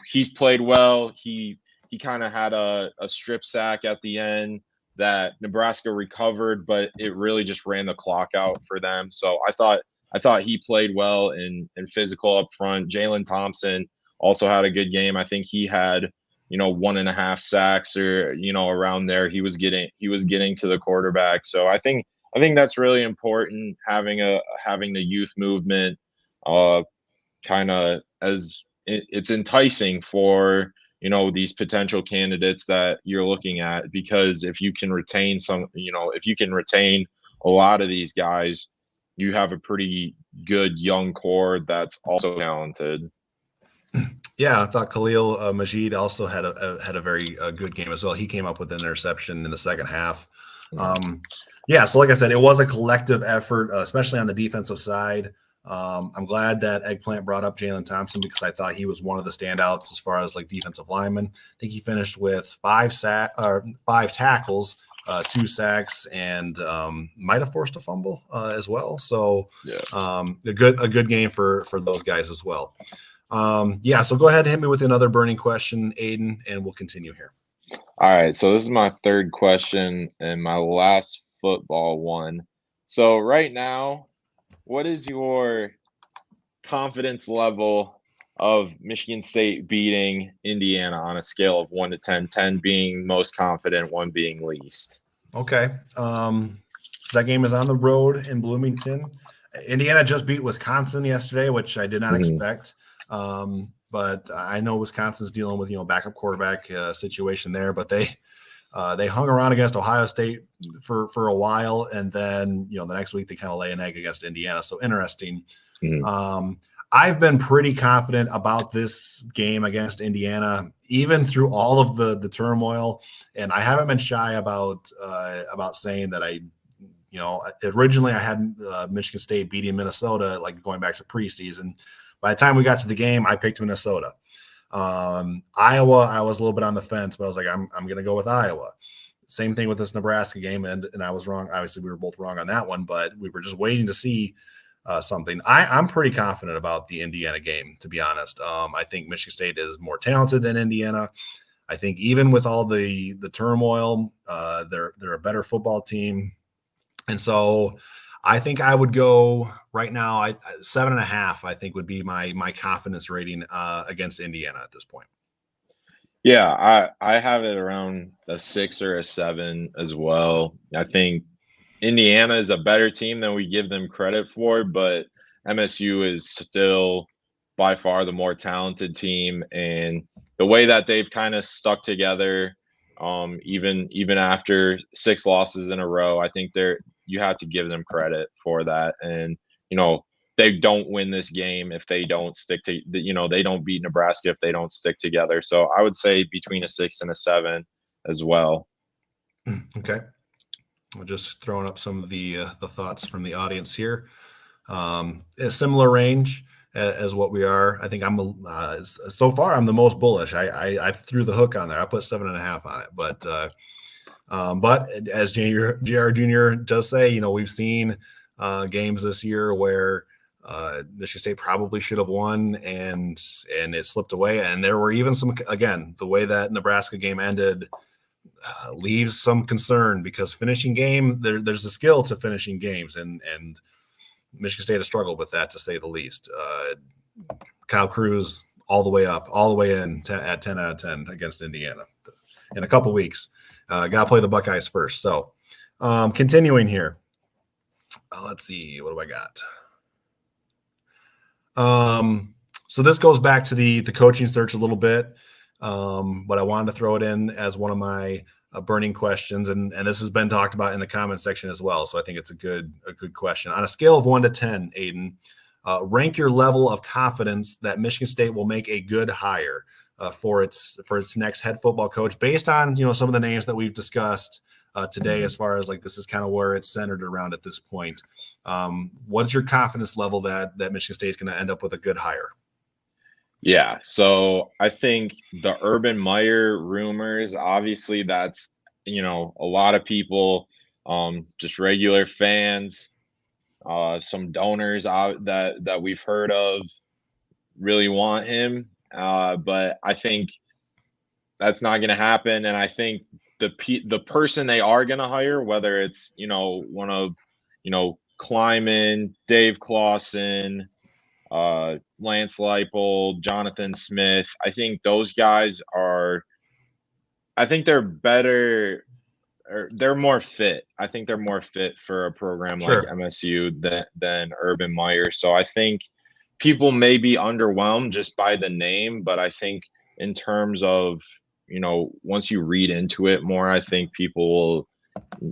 he's played well. He kind of had a strip sack at the end that Nebraska recovered, but it really just ran the clock out for them. So I thought he played well and physical up front. Jalen Thompson also had a good game. I think he had, 1.5 sacks or, around there. He was getting to the quarterback. So I think that's really important, having the youth movement. kind of as it's enticing for these potential candidates that you're looking at, because if you can retain a lot of these guys, you have a pretty good young core that's also talented. Yeah, I thought Khalil Majid also had a very good game as well. He came up with an interception in the second half. Yeah, so like I said, it was a collective effort, especially on the defensive side. I'm glad that Eggplant brought up Jalen Thompson, because I thought he was one of the standouts as far as like defensive linemen. I think he finished with 5 tackles, 2 sacks, and might have forced a fumble as well. So Yeah. a good game for those guys as well. Yeah, so go ahead and hit me with another burning question, Aiden, and we'll continue here. All right, so this is my third question and my last football one. So right now, what is your confidence level of Michigan State beating Indiana on a scale of 1 to 10, 10 being most confident, 1 being least? Okay. So that game is on the road in Bloomington. Indiana just beat Wisconsin yesterday, which I did not expect. But I know Wisconsin's dealing with backup quarterback situation there, but they hung around against Ohio State for a while, and then the next week they kind of lay an egg against Indiana. So interesting. I've been pretty confident about this game against Indiana, even through all of the turmoil, and I haven't been shy about saying that originally I had Michigan State beating Minnesota, like going back to preseason. By the time we got to the game, I picked Minnesota. Iowa, I was a little bit on the fence, but I was like, I'm going to go with Iowa. Same thing with this Nebraska game, and I was wrong. Obviously, we were both wrong on that one, but we were just waiting to see something. I'm pretty confident about the Indiana game, to be honest. I think Michigan State is more talented than Indiana. I think even with all the turmoil, they're a better football team, and so I think I would go right now. 7.5, I think, would be my confidence rating against Indiana at this point. Yeah, I have it around a 6 or a 7 as well. I think Indiana is a better team than we give them credit for, but MSU is still by far the more talented team, and the way that they've kind of stuck together, even after 6 losses in a row, I think you have to give them credit for that. And they don't win this game if they don't stick to they don't beat Nebraska if they don't stick together. So I would say between a 6 and a 7 as well. Okay. We're just throwing up some of the thoughts from the audience here. A similar range as what we are. I think so far I'm the most bullish. I threw the hook on there. I put 7.5 on it, but as JR Jr. does say, we've seen games this year where Michigan State probably should have won, and it slipped away. And there were even some, again, the way that Nebraska game ended leaves some concern, because finishing game, there's a skill to finishing games, and Michigan State has struggled with that, to say the least. Kyle Cruz all the way up, all the way in at 10 out of 10 against Indiana in a couple weeks. Got to play the Buckeyes first. So continuing here. Let's see. What do I got? So this goes back to the coaching search a little bit, but I wanted to throw it in as one of my burning questions, and this has been talked about in the comment section as well. So I think it's a good question. On a scale of 1 to 10, Aiden, rank your level of confidence that Michigan State will make a good hire for its next head football coach, based on some of the names that we've discussed today, as far as like this is kind of where it's centered around at this point. What's your confidence level that Michigan State is going to end up with a good hire? Yeah, so I think the Urban Meyer rumors, obviously that's, a lot of people, just regular fans, some donors that we've heard of really want him. But I think that's not going to happen. And I think the person they are going to hire, whether it's, one of, Kleiman, Dave Clawson, Lance Leipold, Jonathan Smith. I think those guys they're better, or they're more fit. I think they're more fit for a program like MSU than Urban Meyer. So I think, people may be underwhelmed just by the name, but I think in terms of, once you read into it more, I think people will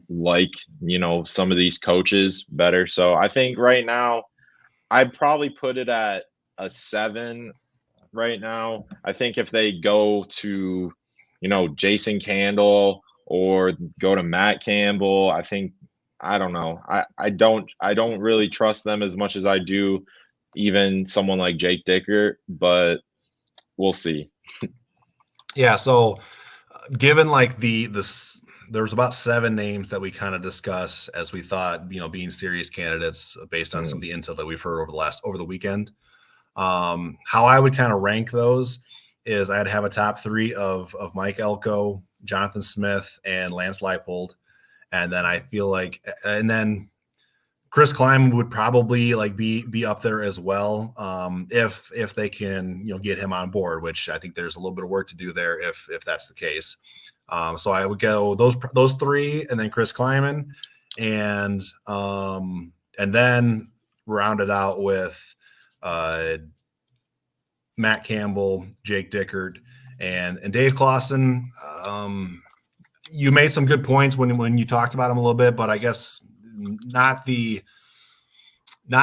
like, some of these coaches better. So I think right now I'd probably put it at a 7 right now. I think if they go to, Jason Candle or go to Matt Campbell, I don't know. I don't really trust them as much as I do even someone like Jake Dicker, but we'll see. Yeah. So given like there was about 7 names that we kind of discussed as we thought, being serious candidates based on some of the intel that we've heard over the weekend. How I would kind of rank those is I'd have a top 3 of Mike Elko, Jonathan Smith, and Lance Leipold. And then I feel like, and then Chris Kleiman would probably like be up there as well, if they can get him on board, which I think there's a little bit of work to do there if that's the case. So I would go those 3, and then Chris Kleiman, and then round it out with Matt Campbell, Jake Dickert, and Dave Clausen. You made some good points when you talked about him a little bit, but I guess not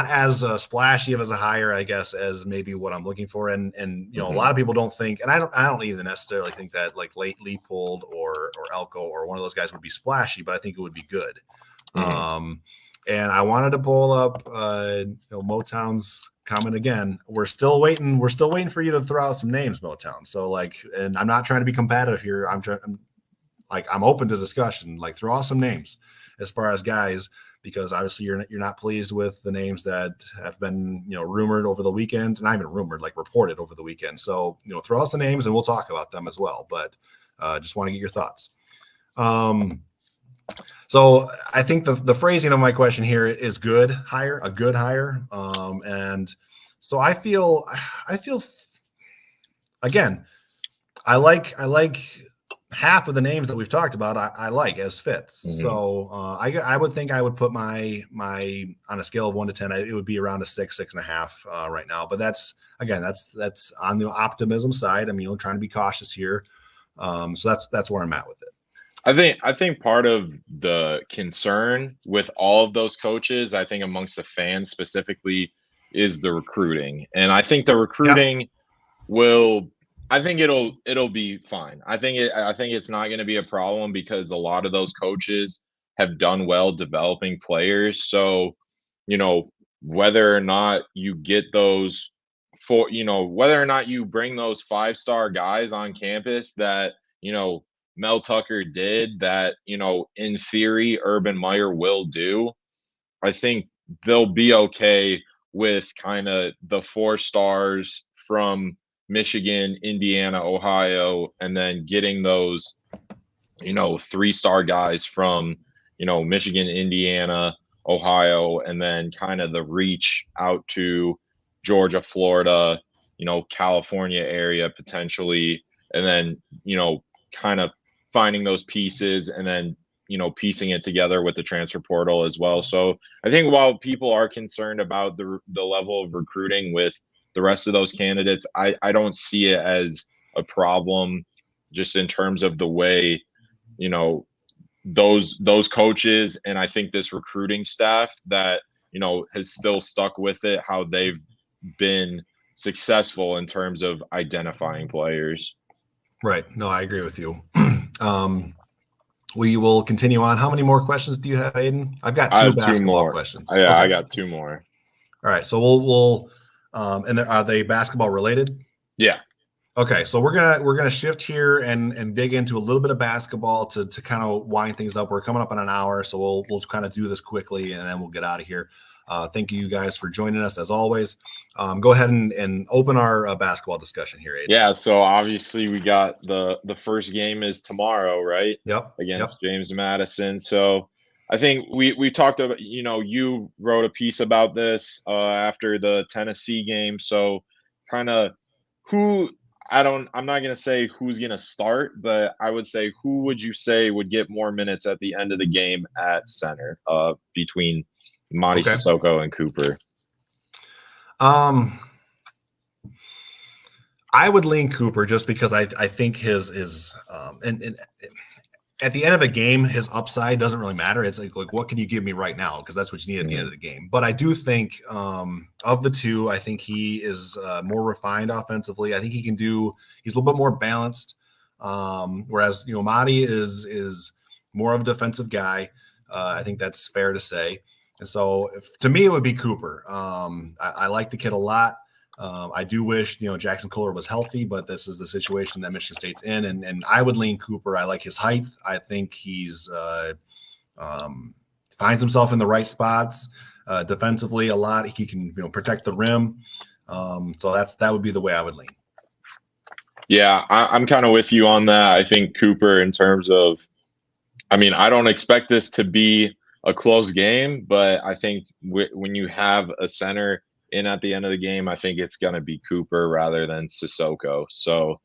as splashy of as a hire, I guess, as maybe what I'm looking for. And a lot of people don't think, and I don't even necessarily think that like Leipold or Elko or one of those guys would be splashy, but I think it would be good. And I wanted to pull up Motown's comment again. We're still waiting for you to throw out some names, Motown. So and I'm not trying to be combative here. I'm open to discussion. Like, throw out some names as far as guys, because obviously you're not pleased with the names that have been rumored over the weekend, not even rumored, like reported over the weekend. So throw out some names and we'll talk about them as well. But just want to get your thoughts. So I think the phrasing of my question here is a good hire. And so I feel again, I like half of the names that we've talked about. I like as fits. So I would think I would put my on a scale of 1 to 10, it would be around a 6.5 right now. But that's on the optimism side. I mean, trying to be cautious here. So that's where I'm at with it. I think part of the concern with all of those coaches, I think amongst the fans specifically, is the recruiting. And I think the recruiting it'll be fine. I think it's not going to be a problem because a lot of those coaches have done well developing players. So, whether or not you get those whether or not you bring those 5-star guys on campus that, Mel Tucker did, that, in theory, Urban Meyer will do, I think they'll be okay with kind of the 4 stars from Michigan, Indiana, Ohio, and then getting those, 3-star guys from, Michigan, Indiana, Ohio, and then kind of the reach out to Georgia, Florida, California area potentially, and then, kind of finding those pieces and then, piecing it together with the transfer portal as well. So I think while people are concerned about the level of recruiting with the rest of those candidates, I don't see it as a problem just in terms of the way, those coaches, and I think this recruiting staff that, has still stuck with it, how they've been successful in terms of identifying players. Right. No, I agree with you. We will continue on. How many more questions do you have, Aiden? I've got 2 basketball questions. Yeah, okay. I got 2 more. All right. So we'll and are they basketball related? Yeah. Okay. So we're gonna shift here and dig into a little bit of basketball to kind of wind things up. We're coming up on an hour, so we'll kind of do this quickly and then we'll get out of here. Thank you guys for joining us as always. Go ahead and open our basketball discussion here, Aiden. Yeah, so obviously we got the first game is tomorrow, right? Yep. Against James Madison. So I think we talked about, you wrote a piece about this after the Tennessee game. So kind of I'm not going to say who's going to start, but I would say who would you say would get more minutes at the end of the game at center between Monty Sissoko and Cooper? I would lean Cooper just because I think his and at the end of a game, his upside doesn't really matter. It's like what can you give me right now? Because that's what you need at the end of the game. But I do think of the two, I think he is more refined offensively. I think he can do. He's a little bit more balanced. Whereas Madi is more of a defensive guy. I think that's fair to say. And so to me, it would be Cooper. I like the kid a lot. I do wish, Jackson Kohler was healthy, but this is the situation that Michigan State's in. And I would lean Cooper. I like his height. I think he's finds himself in the right spots defensively a lot. He can, protect the rim. So that would be the way I would lean. Yeah, I'm kind of with you on that. I think Cooper in terms of, I don't expect this to be a close game, but I think when you have a center in at the end of the game, I think it's going to be Cooper rather than Sissoko. So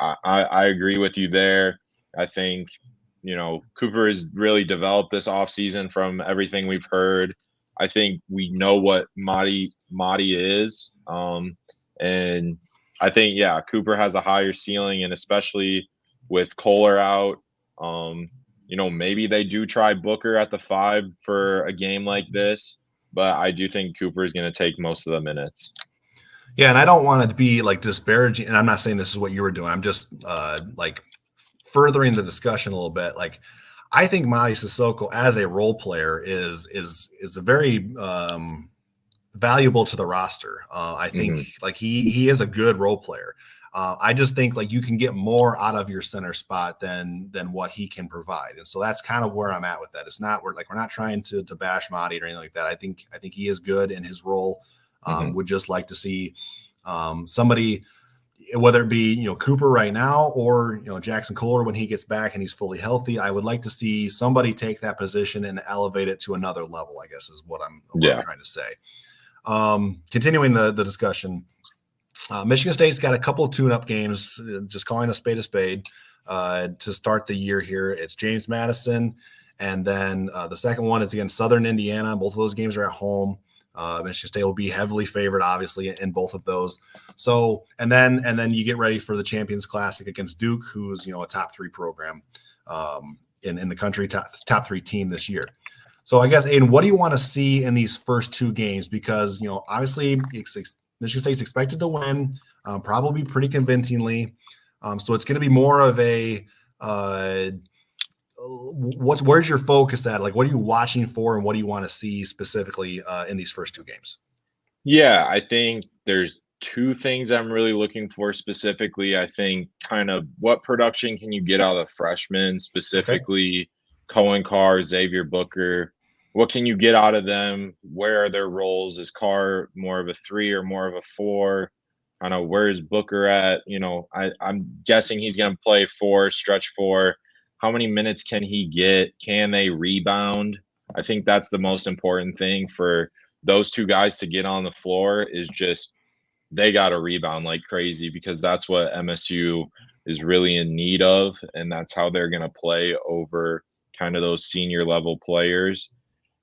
I agree with you there. I think, Cooper has really developed this offseason from everything we've heard. I think we know what Madi is. And I think, yeah, Cooper has a higher ceiling, and especially with Kohler out, maybe they do try Booker at the 5 for a game like this, but I do think Cooper is going to take most of the minutes. Yeah, and I don't want to be disparaging, and I'm not saying this is what you were doing. I'm just furthering the discussion a little bit. I think Madi Sissoko as a role player is a very valuable to the roster. I think he is a good role player. I just think you can get more out of your center spot than what he can provide, and so that's kind of where I'm at with that. It's not we're not trying to bash Madi or anything like that. I think he is good in his role. Would just like to see somebody, whether it be Cooper right now or Jackson Kohler when he gets back and he's fully healthy. I would like to see somebody take that position and elevate it to another level, I guess is what I'm trying to say. Continuing the discussion, Michigan State's got a couple of tune-up games, just calling a spade to start the year here. It's James Madison, and then the second one is against Southern Indiana. Both of those games are at home. Michigan State will be heavily favored, obviously, in both of those. So, and then you get ready for the Champions Classic against Duke, who's a top 3 program in the country, top 3 team this year. So, I guess, Aiden, what do you want to see in these first 2 games? Because obviously, Michigan State's expected to win, probably pretty convincingly. So it's going to be more of a where's your focus at? What are you watching for, and what do you want to see specifically in these first 2 games? Yeah, I think there's 2 things I'm really looking for specifically. I think kind of what production can you get out of the freshmen, specifically Cohen Carr, Xavier Booker. What can you get out of them? Where are their roles? Is Carr more of a 3 or more of a 4? Kind of where is Booker at? I'm guessing he's going to play 4, stretch 4. How many minutes can he get? Can they rebound? I think that's the most important thing for those 2 guys to get on the floor is just they got to rebound like crazy, because that's what MSU is really in need of, and that's how they're going to play over kind of those senior level players.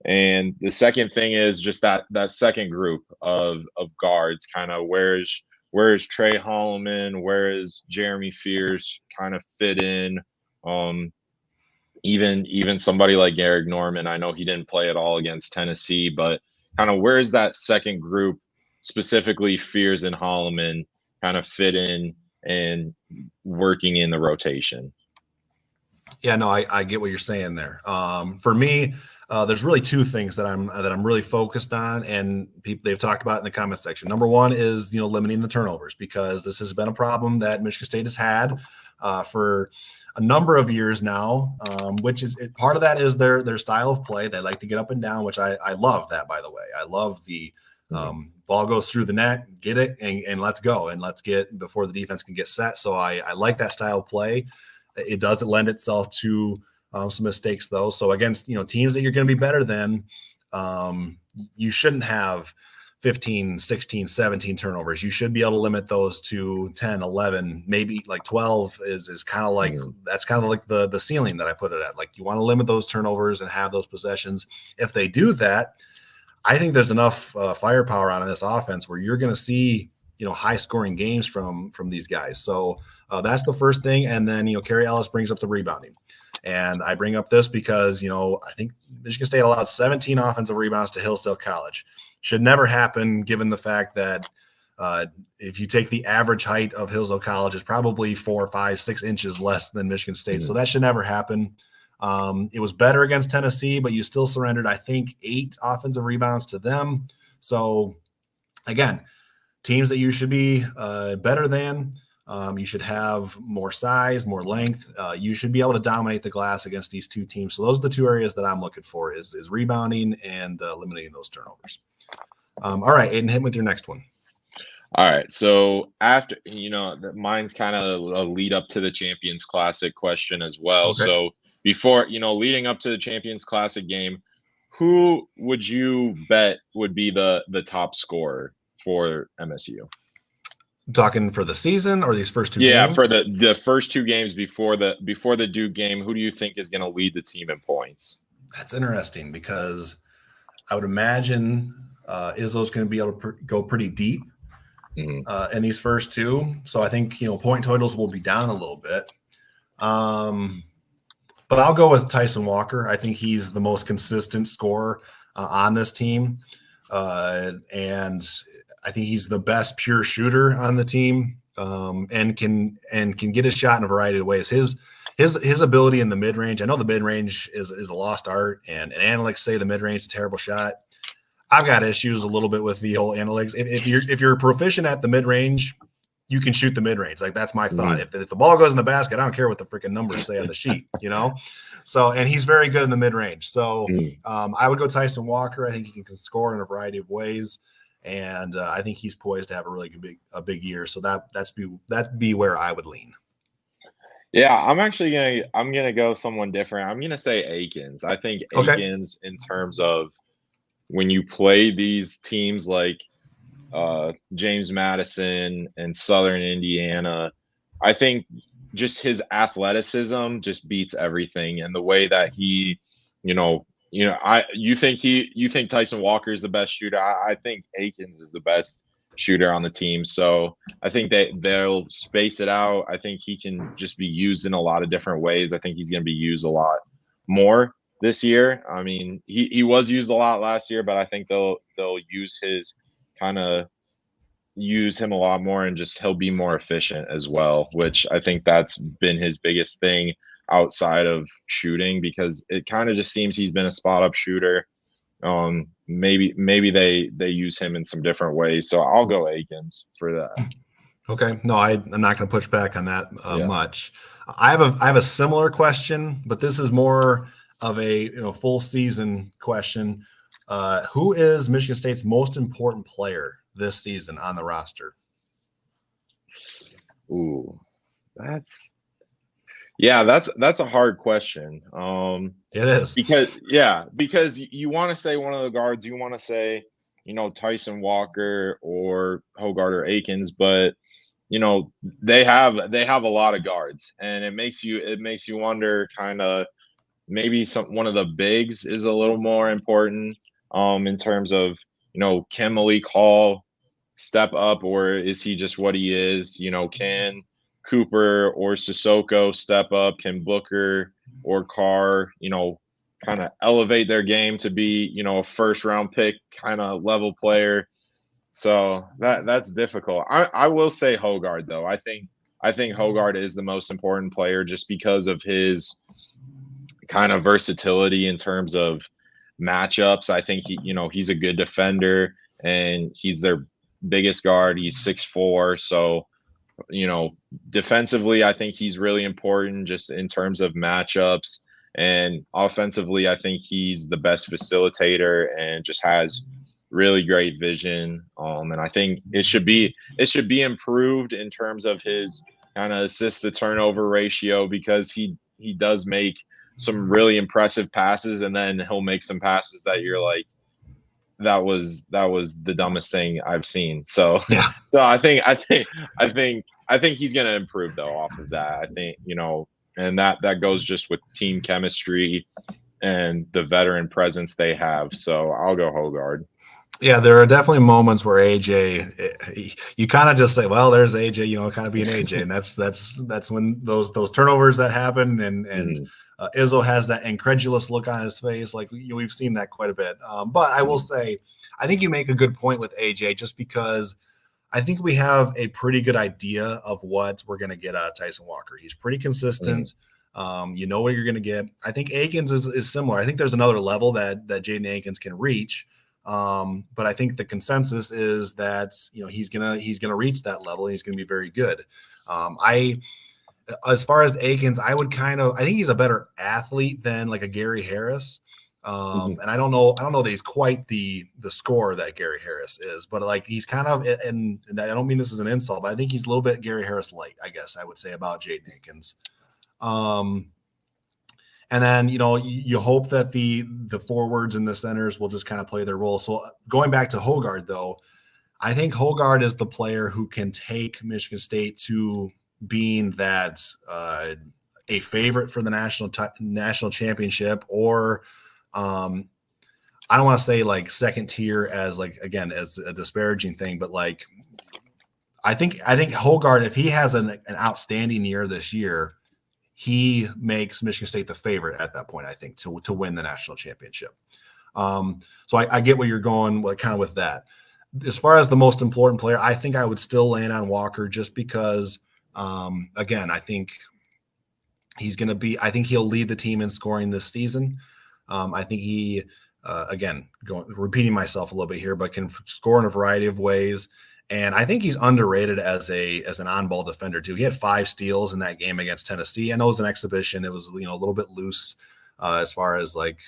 And the second thing is just that second group of guards, kind of where is Trey Holloman, where is Jeremy Fears kind of fit in. Even somebody like Garrick Norman, I know he didn't play at all against Tennessee, but kind of where is that second group, specifically Fears and Holloman, kind of fit in and working in the rotation? Yeah, no, I get what you're saying there. For me, there's really 2 things that I'm really focused on, and they've talked about in the comment section. Number 1 is limiting the turnovers, because this has been a problem that Michigan State has had for a number of years now, which is part of that is their style of play. They like to get up and down, which I love that, by the way. I love the ball goes through the net, get it, and let's go, and let's get before the defense can get set. So I like that style of play. It doesn't lend itself to some mistakes, though. So against teams that you're going to be better than, you shouldn't have 15, 16, 17 turnovers. You should be able to limit those to 10, 11, maybe 12 is kind of that's kind of like the ceiling that I put it at. You want to limit those turnovers and have those possessions. If they do that, I think there's enough firepower on this offense where you're going to see high scoring games from these guys. So that's the first thing. And then, Kerry Ellis brings up the rebounding. And I bring up this because, I think Michigan State allowed 17 offensive rebounds to Hillsdale College. Should never happen given the fact that if you take the average height of Hillsdale College, is probably 4, 5, 6 inches less than Michigan State. So that should never happen. It was better against Tennessee, but you still surrendered, I think, 8 offensive rebounds to them. So, again, teams that you should be better than. You should have more size, more length. You should be able to dominate the glass against these two teams. So those are the 2 areas that I'm looking for is rebounding and eliminating those turnovers. All right, Aiden, hit me with your next one. All right. So after, mine's kind of a lead up to the Champions Classic question as well. Okay. So before, leading up to the Champions Classic game, who would you bet would be the top scorer for MSU? Talking for the season or these first 2 games? Yeah, for the first 2 games before the Duke game, who do you think is going to lead the team in points? That's interesting because I would imagine Izzo's going to be able to go pretty deep in these first 2. So I think, point totals will be down a little bit. But I'll go with Tyson Walker. I think he's the most consistent scorer on this team. And I think he's the best pure shooter on the team, and can get a shot in a variety of ways. His ability in the mid range. I know the mid range is a lost art, and analytics say the mid range is a terrible shot. I've got issues a little bit with the whole analytics. If you're proficient at the mid range, you can shoot the mid range. Like, that's my thought. If the ball goes in the basket, I don't care what the freaking numbers say on the sheet. So, and he's very good in the mid range. So I would go Tyson Walker. I think he can score in a variety of ways. And I think he's poised to have a really big year. So that'd be where I would lean. Yeah, I'm gonna go someone different. I'm gonna say Akins. I think Akins, in terms of when you play these teams like James Madison and Southern Indiana, I think just his athleticism just beats everything, and the way that he, you think Tyson Walker is the best shooter. I think Akins is the best shooter on the team. So I think they'll space it out. I think he can just be used in a lot of different ways. I think he's going to be used a lot more this year. I mean, he was used a lot last year, but I think they'll use him a lot more, and just he'll be more efficient as well, which I think that's been his biggest thing outside of shooting, because it kind of just seems he's been a spot up shooter. Maybe they use him in some different ways. So I'll go Akins for that. Okay. No, I'm not going to push back on that much. I have a similar question, but this is more of a full season question. Who is Michigan State's most important player this season on the roster? Ooh, that's a hard question. It is, because you want to say one of the guards, you want to say, Tyson Walker or Hogard or Akins, but they have a lot of guards, and it makes you wonder, kind of, maybe one of the bigs is a little more important in terms of, can Malik Hall step up, or is he just what he is? Can Cooper or Sissoko step up? Can Booker or Carr, kind of elevate their game to be, a first round pick kind of level player? So that's difficult. I will say Hogard, though. I think Hogard is the most important player, just because of his kind of versatility in terms of matchups. I think he's a good defender, and he's their biggest guard. He's 6'4", so defensively, I think he's really important just in terms of matchups, and offensively, I think he's the best facilitator and just has really great vision. And I think it should be improved in terms of his kind of assist to turnover ratio, because he does make some really impressive passes, and then he'll make some passes that you're like, that was the dumbest thing I've seen. So yeah. So I think he's going to improve, though, off of that. I think, and that goes just with team chemistry and the veteran presence they have. So I'll go Hogard. Yeah, there are definitely moments where AJ, you kind of just say, "Well, there's AJ," kind of being AJ, and that's when those turnovers that happen, and Mhm, Izzo has that incredulous look on his face. Like we've seen that quite a bit. But I will mhm, say, I think you make a good point with AJ, just because I think we have a pretty good idea of what we're going to get out of Tyson Walker. He's pretty mhm, consistent. You know what you're going to get. I think Akins is similar. I think there's another level that Jaden Akins can reach. But I think the consensus is that he's gonna reach that level and he's gonna be very good. I As far as Akins, I think he's a better athlete than like a Gary Harris. mhm. And I don't know that he's quite the scorer that Gary Harris is, but like he's kind of, and I don't mean this as an insult, but I think he's a little bit Gary Harris light, I guess I would say about Jaden Akins. Um, and then you hope that the forwards and the centers will just kind of play their role. So going back to Hogard, though, I think Hogard is the player who can take Michigan State to being that a favorite for the national championship, or I don't want to say like second tier as like again as a disparaging thing, but like I think Hogard, if he has an outstanding year this year, he makes Michigan State the favorite at that point, I think, to win the national championship. So I get where you're going, kind of with that. As far as the most important player, I think I would still land on Walker, just because, again, I think I think he'll lead the team in scoring this season. I think he, again, repeating myself a little bit here, but can score in a variety of ways. And I think he's underrated as an on-ball defender too. He had 5 steals in that game against Tennessee. I know it was an exhibition. It was a little bit loose as far as like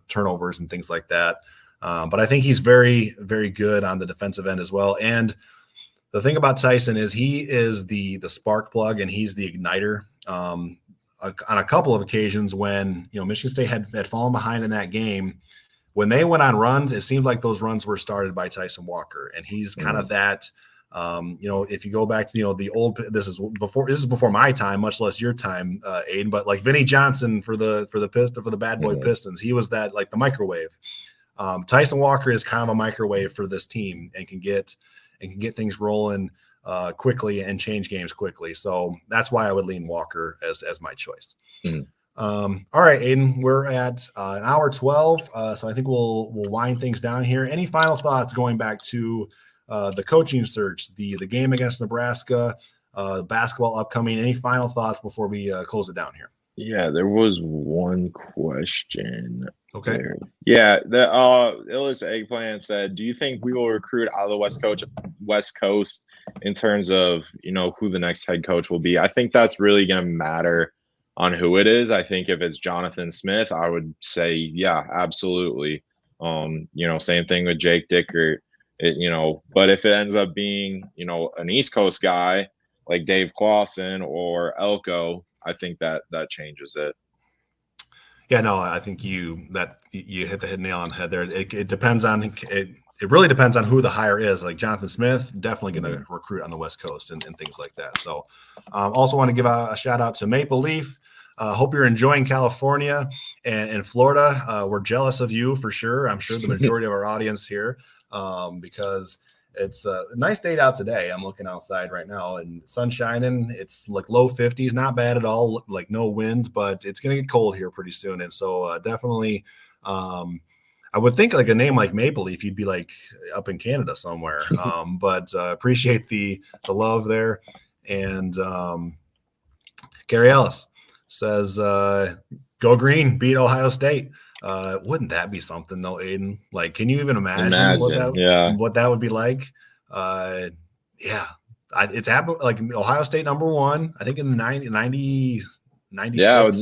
turnovers and things like that. But I think he's very, very good on the defensive end as well. And the thing about Tyson is he is the spark plug and he's the igniter. On a couple of occasions when Michigan State had fallen behind in that game, when they went on runs, it seemed like those runs were started by Tyson Walker, and he's kind of Mhm. that. If you go back to the old, this is before my time, much less your time, Aiden. But like Vinny Johnson for the Bad Boy Mhm. Pistons, he was that like the microwave. Tyson Walker is kind of a microwave for this team and can get things rolling quickly and change games quickly. So that's why I would lean Walker as my choice. Mhm. All right, Aiden, we're at an hour 12, so I think we'll wind things down here. Any final thoughts going back to the coaching search, the game against Nebraska, basketball upcoming? Any final thoughts before we close it down here? Yeah, there was one question Okay. there. Yeah, the Illis Eggplant said, "Do you think we will recruit out of the West Coast in terms of who the next head coach will be?" I think that's really going to matter on who it is. I think if it's Jonathan Smith, I would say yeah, absolutely. Same thing with Jake Dickert. But if it ends up being an East Coast guy like Dave Clawson or Elko, I think that changes it. Yeah, no, I think you hit the nail on the head there. It depends on it. It really depends on who the hire is. Like Jonathan Smith, definitely going Mhm. to recruit on the West Coast and things like that. So, also want to give a shout out to Maple Leaf. Hope you're enjoying California and Florida. We're jealous of you for sure. I'm sure the majority of our audience here, because it's a nice day out today. I'm looking outside right now and sun shining. It's like low 50s, not bad at all, like no wind, but it's going to get cold here pretty soon. And so definitely, I would think like a name like Maple Leaf, you'd be like up in Canada somewhere. But appreciate the love there. And Gary Ellis says, "Go Green, beat Ohio State." Wouldn't that be something though, Aiden? Like, can you even imagine Imagine, yeah, what that would be like? Uh, yeah, it's happened. Like Ohio State #1, I think in the 96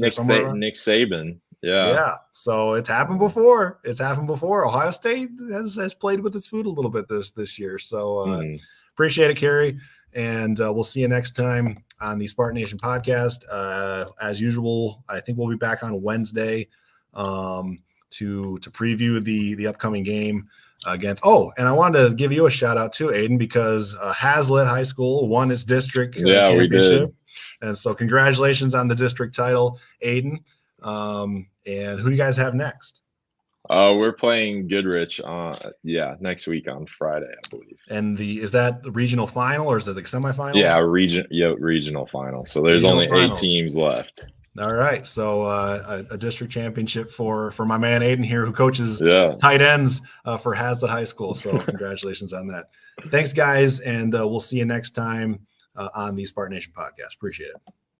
or somewhere around. Nick Saban, yeah. Yeah, so it's happened before. It's happened before. Ohio State has played with its food a little bit this year. So Mhm. appreciate it, Carrie, and we'll see you next time on the Spartan Nation podcast. As usual, I think we'll be back on Wednesday to preview the upcoming game against. Oh, and I wanted to give you a shout out too, Aiden, because Hazlitt High School won its district Yeah, we did. championship, and so congratulations on the district title, Aiden. And who do you guys have next? We're playing Goodrich. Next week on Friday, I believe. And is that the regional final or is it the semifinals? Yeah, regional final. So there's Regional only finals. 8 teams left. All right, so a district championship for my man Aiden here, who coaches Yeah. tight ends for Hazlitt High School. So congratulations on that. Thanks, guys, and we'll see you next time on the Spartan Nation Podcast. Appreciate it.